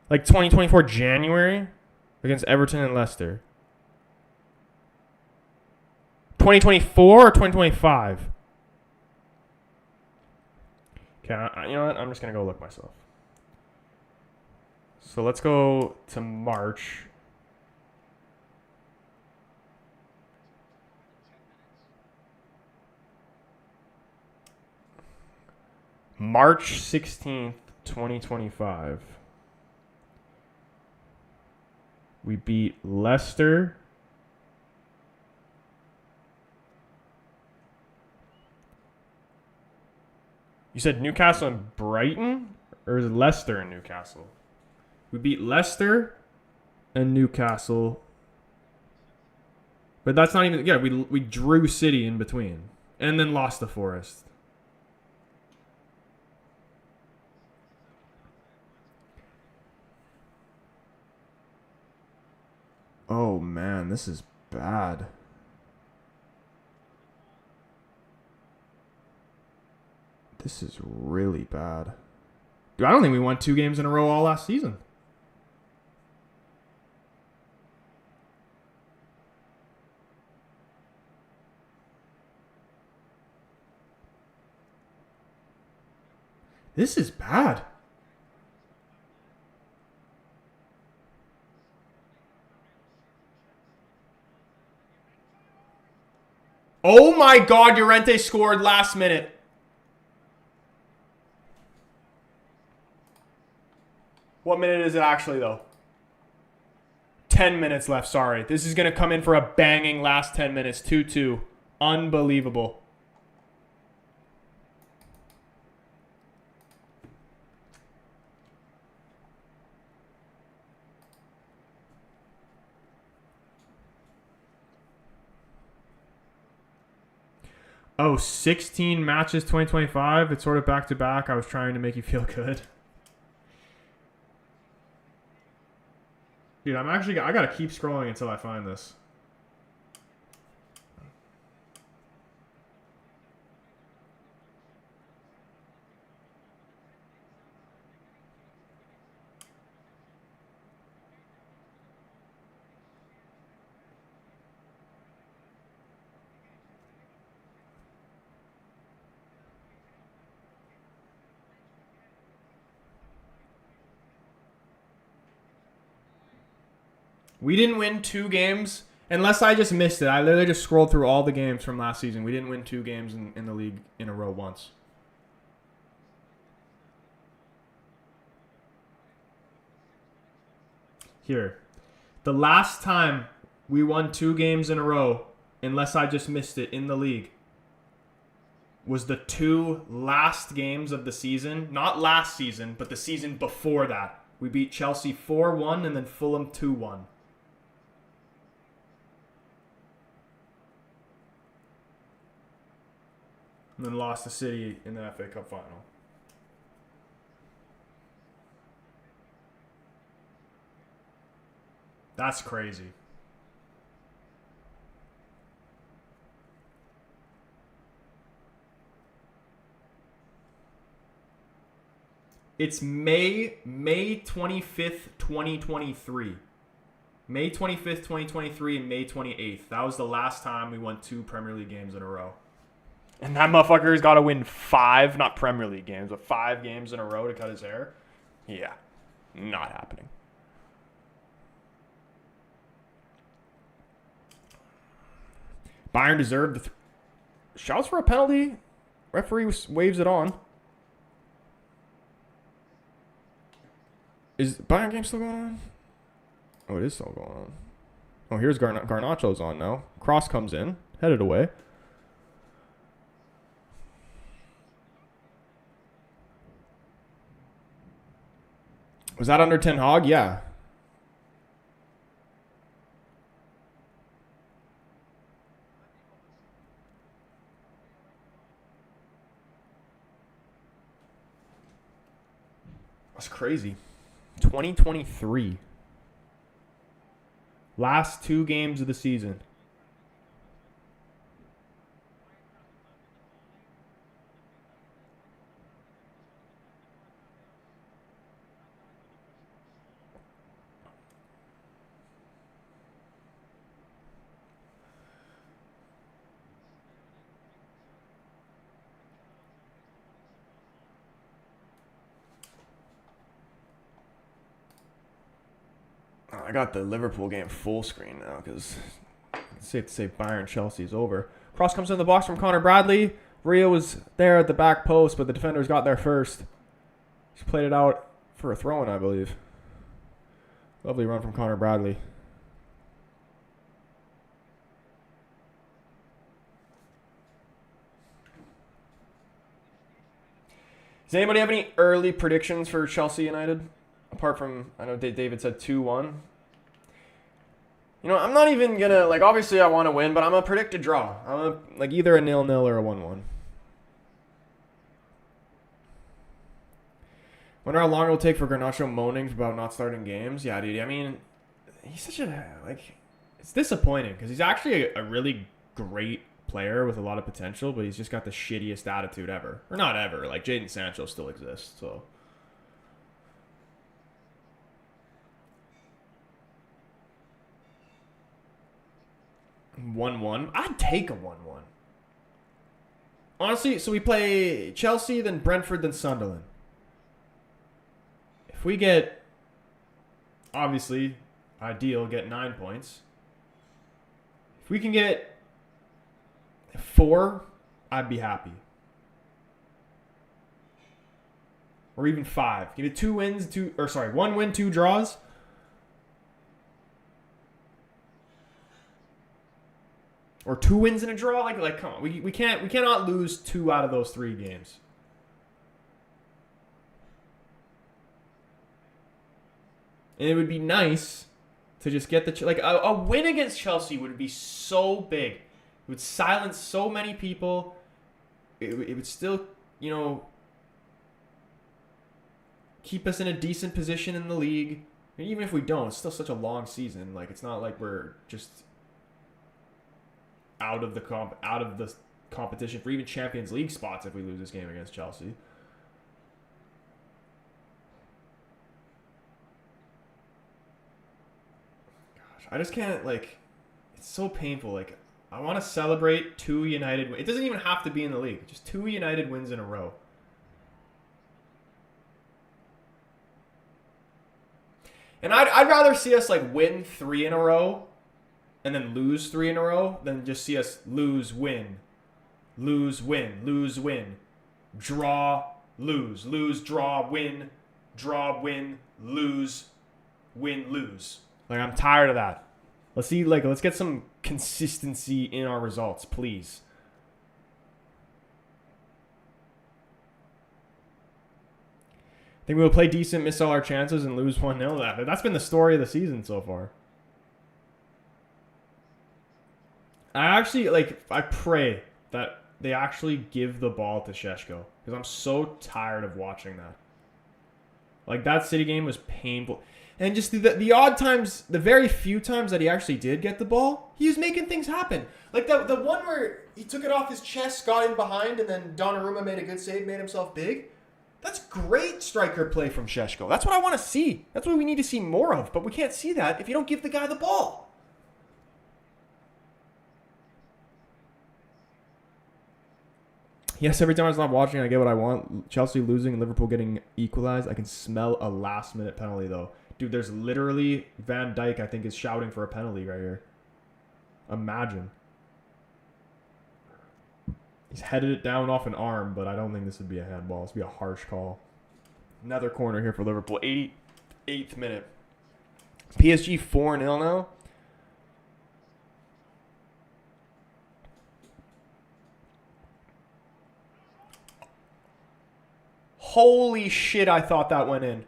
Like 2024 January against Everton and Leicester. 2024 or 2025? Okay, you know what? I'm just going to go look myself. So let's go to March. March 16th, 2025. We beat Leicester. You said Newcastle and Brighton? Or is it Leicester and Newcastle? We beat Leicester and Newcastle. But that's not even... Yeah, we drew City in between. And then lost to Forest. Oh, man. This is bad. This is really bad. Dude, I don't think we won 2 games in a row all last season. This is bad. Oh my God, Llorente scored last minute. What minute is it actually, though? 10 minutes left, sorry. This is going to come in for a banging last 10 minutes. 2-2. Unbelievable. Oh, 16 matches 2025. It's sort of back to back. I was trying to make you feel good. Dude, I gotta keep scrolling until I find this. We didn't win 2 games, unless I just missed it. I literally just scrolled through all the games from last season. We didn't win 2 games in the league in a row once. Here. The last time we won 2 games in a row, unless I just missed it, in the league, was the 2 last games of the season. Not last season, but the season before that. We beat Chelsea 4-1 and then Fulham 2-1. And then lost to City in the FA Cup final. That's crazy. It's May 25th, 2023. May 25th, 2023 and May 28th. That was the last time we won 2 Premier League games in a row. And that motherfucker's got to win 5, not Premier League games, but 5 games in a row to cut his hair. Yeah, not happening. Bayern deserved the shouts for a penalty. Referee waves it on. Is Bayern game still going on? Oh, it is still going on. Oh, here's Garnacho's on now. Cross comes in, headed away. Was that under Ten Hag? Yeah. That's crazy. 2023. Last 2 games of the season. I got the Liverpool game full screen now because it's safe to say Bayern Chelsea is over. Cross comes in the box from Connor Bradley. Rio was there at the back post, but the defenders got there first. He played it out for a throw-in, I believe. Lovely run from Connor Bradley. Does anybody have any early predictions for Chelsea United? Apart from, I know David said 2-1. You know, I'm not even going to, like, obviously I want to win, but I'm going to predict a draw. I'm going to, like, either a 0-0 or a 1-1. Wonder how long it'll take for Garnacho moaning about not starting games. Yeah, dude, I mean, he's such a, like, it's disappointing because he's actually a really great player with a lot of potential, but he's just got the shittiest attitude ever. Or not ever. Like, Jadon Sancho still exists, so. (1-1) I'd take a 1-1. Honestly, so we play Chelsea, then Brentford, then Sunderland. If we get, obviously, ideal, get 9 points. If we can get 4, I'd be happy. Or even 5. Give it 2 wins, 1 win, 2 draws. Or 2 wins and a draw. Like come on. We cannot lose 2 out of those 3 games. And it would be nice to just get the like a win against Chelsea would be so big. It would silence so many people. It would still, you know, keep us in a decent position in the league. And even if we don't, it's still such a long season. Like, it's not like we're just out of the competition for even Champions League spots if we lose this game against Chelsea. Gosh, I just can't, like, it's so painful. Like, I want to celebrate 2 United. It doesn't even have to be in the league. Just 2 United wins in a row. And I'd rather see us, like, win 3 in a row and then lose 3 in a row than just see us lose, win, lose, win, lose, win, draw, lose, draw, win, lose, win, lose. Like, I'm tired of that. Let's get some consistency in our results, please. I think we'll play decent, miss all our chances, and lose 1-0. That's been the story of the season so far. I pray that they actually give the ball to Šeško, because I'm so tired of watching that. Like, that City game was painful. And just the odd times, the very few times that he actually did get the ball, he was making things happen. Like the one where he took it off his chest, got in behind, and then Donnarumma made a good save, made himself big. That's great striker play from Šeško. That's what I want to see. That's what we need to see more of. But we can't see that if you don't give the guy the ball. Yes, every time I was not watching, I get what I want. Chelsea losing and Liverpool getting equalized. I can smell a last-minute penalty, though. Dude, there's literally Van Dijk, I think, is shouting for a penalty right here. Imagine. He's headed it down off an arm, but I don't think this would be a handball. This would be a harsh call. Another corner here for Liverpool. 88th minute. PSG 4-0 now. Holy shit, I thought that went in.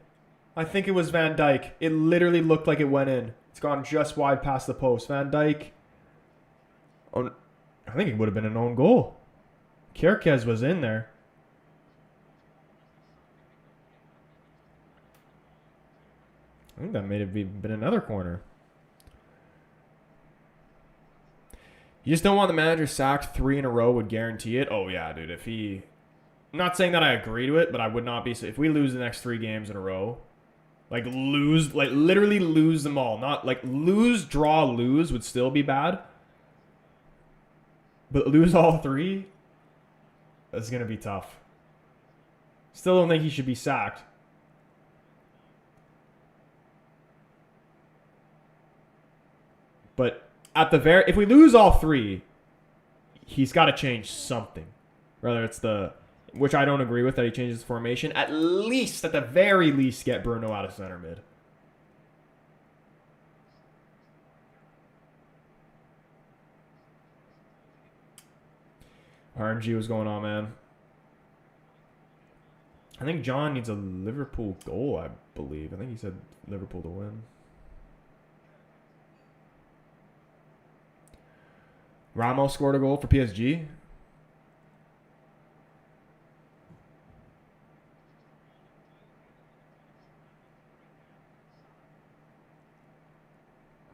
I think it was Van Dijk. It literally looked like it went in. It's gone just wide past the post. Van Dijk. Oh, I think it would have been an own goal. Kierkegaard was in there. I think that may have been another corner. You just don't want the manager sacked 3 in a row would guarantee it. Oh, yeah, dude. If he... I'm not saying that I agree to it, but I would not be... If we lose the next 3 games in a row, literally lose them all. Not, lose, draw, lose would still be bad. But lose all 3... That's going to be tough. Still don't think he should be sacked. But if we lose all three, he's got to change something. Whether it's which I don't agree with that he changes the formation. At the very least, get Bruno out of center mid. RMG, what's going on, man? I think John needs a Liverpool goal, I believe. I think he said Liverpool to win. Ramos scored a goal for PSG.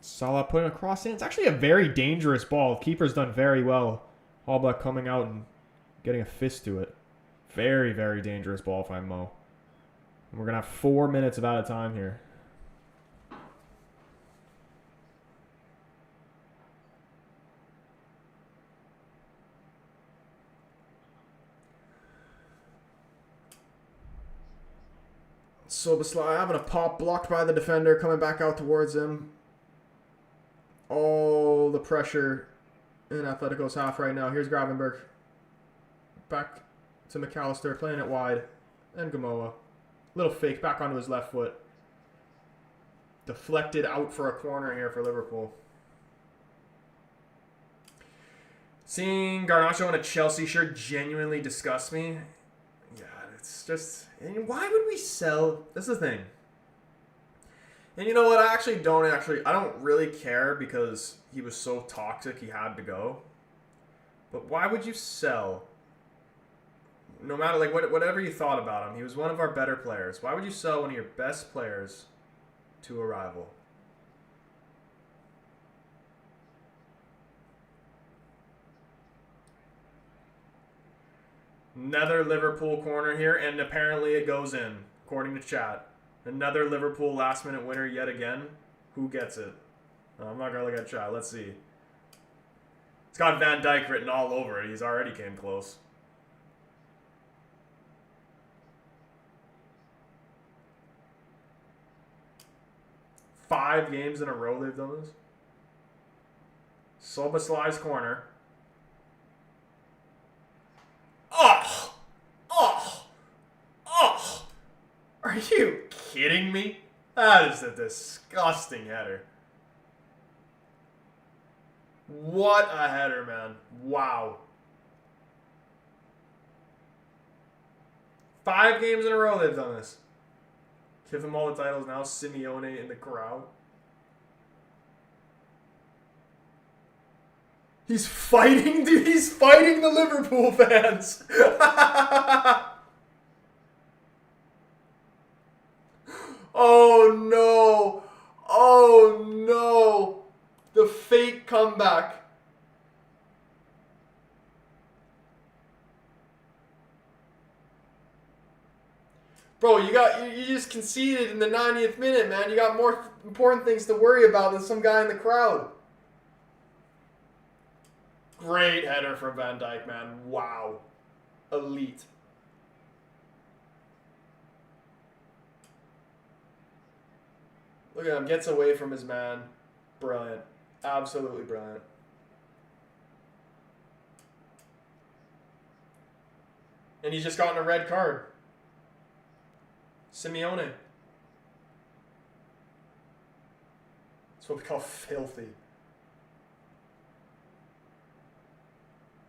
Salah putting a cross in. It's actually a very dangerous ball. The keeper's done very well. All but coming out and getting a fist to it. Very, very dangerous ball if I'm Mo. And we're going to have 4 minutes of out of time here. Soboslai having a pop blocked by the defender, coming back out towards him. All the pressure in Atletico's half right now. Here's Gravenberg. Back to McAllister, playing it wide. And Gamoa. Little fake back onto his left foot. Deflected out for a corner here for Liverpool. Seeing Garnacho in a Chelsea shirt genuinely disgusts me. Yeah, it's just... And why would we sell... This is the thing. And you know what? I don't really care because he was so toxic he had to go. But why would you sell... No matter, like, whatever you thought about him, he was one of our better players. Why would you sell one of your best players to a rival? Another Liverpool corner here, and apparently it goes in, according to chat. Another Liverpool last-minute winner yet again. Who gets it? I'm not going to look at chat. Let's see. It's got Van Dijk written all over it. He's already came close. Five games in a row they've done this. Soboslai's corner. Oh! Oh! Oh! Are you kidding me? That is a disgusting header. What a header, man. Wow. 5 games in a row they've done this. Give him all the titles now. Simeone in the crowd. He's fighting, dude. He's fighting the Liverpool fans. Oh, no. Oh, no. The fake comeback. Bro, you just conceded in the 90th minute, man. You got more important things to worry about than some guy in the crowd. Great header from Van Dijk, man. Wow. Elite. Look at him. Gets away from his man. Brilliant. Absolutely brilliant. And he's just gotten a red card. Simeone. That's what we call filthy.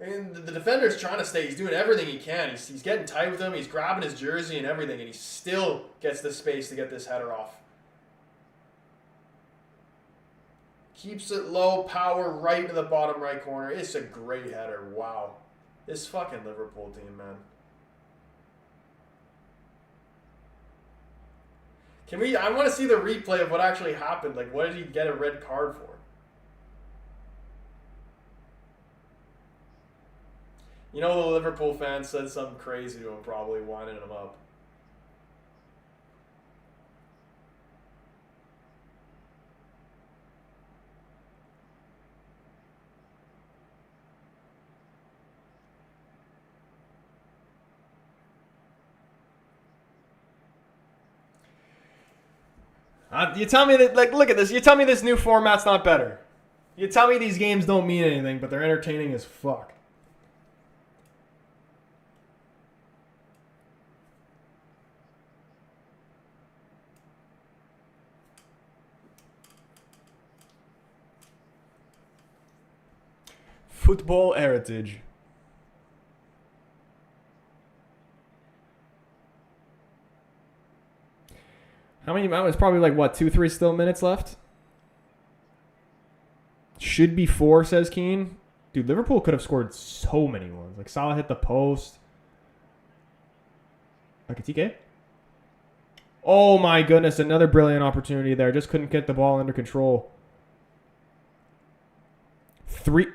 And the defender's trying to stay. He's doing everything he can. He's getting tight with him. He's grabbing his jersey and everything. And he still gets the space to get this header off. Keeps it low, power right in the bottom right corner. It's a great header. Wow. This fucking Liverpool team, man. I want to see the replay of what actually happened. Like, what did he get a red card for? You know, the Liverpool fans said something crazy to him, probably winding him up. You tell me that, like, look at this. You tell me this new format's not better. You tell me these games don't mean anything, but they're entertaining as fuck. Football heritage. How many? It's probably like what, 2-3 still minutes left. Should be 4, says Keane. Dude, Liverpool could have scored so many ones. Like Salah hit the post. Atletico. Oh my goodness, another brilliant opportunity there. Just couldn't get the ball under control. 3.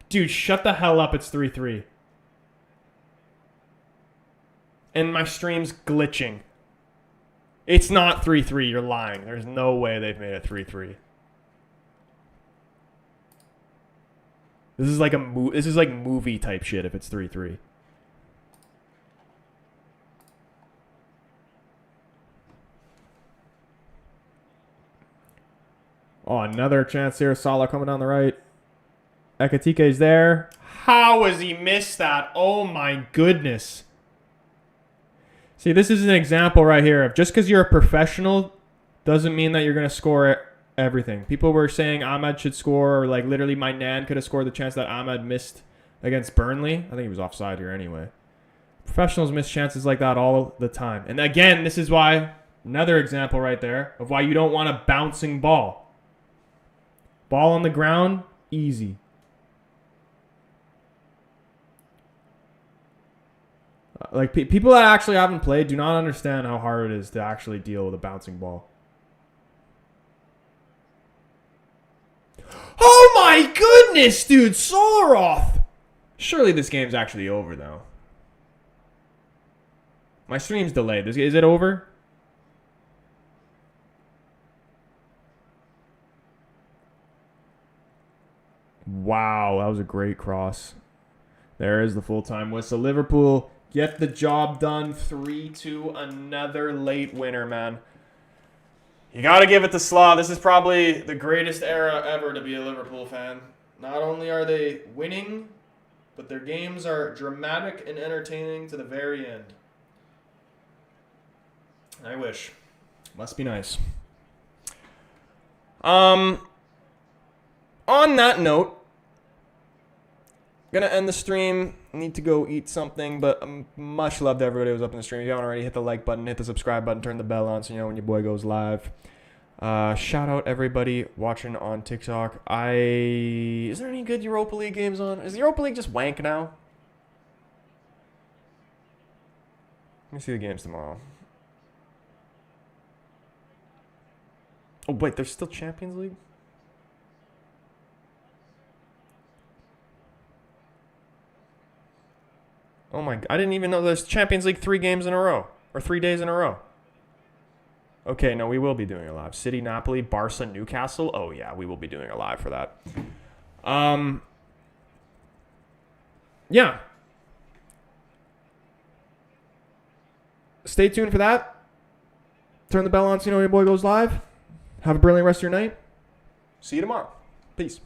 Dude, shut the hell up. It's 3-3. And my stream's glitching. It's not 3-3. You're lying. There's no way they've made it 3-3. This is like movie type shit if it's 3-3. Oh, another chance here. Salah coming down the right. Ekatike's there. How has he missed that? Oh my goodness. See, this is an example right here of just because you're a professional doesn't mean that you're going to score everything. People were saying Ahmad should score, or like literally my nan could have scored the chance that Ahmad missed against Burnley. I think he was offside here anyway. Professionals miss chances like that all the time. And again, this is why, another example right there of why you don't want a bouncing ball. Ball on the ground, easy. Like, people that actually haven't played do not understand how hard it is to actually deal with a bouncing ball. Oh my goodness, dude! Solaroth! Surely this game's actually over, though. My stream's delayed. Is it over? Wow, that was a great cross. There is the full-time whistle. Liverpool get the job done. 3-2. Another late winner, man. You got to give it to Slaw. This is probably the greatest era ever to be a Liverpool fan. Not only are they winning, but their games are dramatic and entertaining to the very end. I wish. Must be nice. On that note, gonna end the stream. Need to go eat something, but much love to everybody who's up in the stream. If you haven't already, hit the like button, hit the subscribe button, turn the bell on so you know when your boy goes live. Shout out everybody watching on TikTok. Is there any good Europa League games on? Is the Europa League just wank now? Let me see the games tomorrow. Oh wait, there's still Champions League? Oh my, I didn't even know there's Champions League 3 games in a row. Or 3 days in a row. Okay, no, we will be doing a live. City, Napoli, Barca, Newcastle. Oh yeah, we will be doing a live for that. Yeah. Stay tuned for that. Turn the bell on so you know your boy goes live. Have a brilliant rest of your night. See you tomorrow. Peace.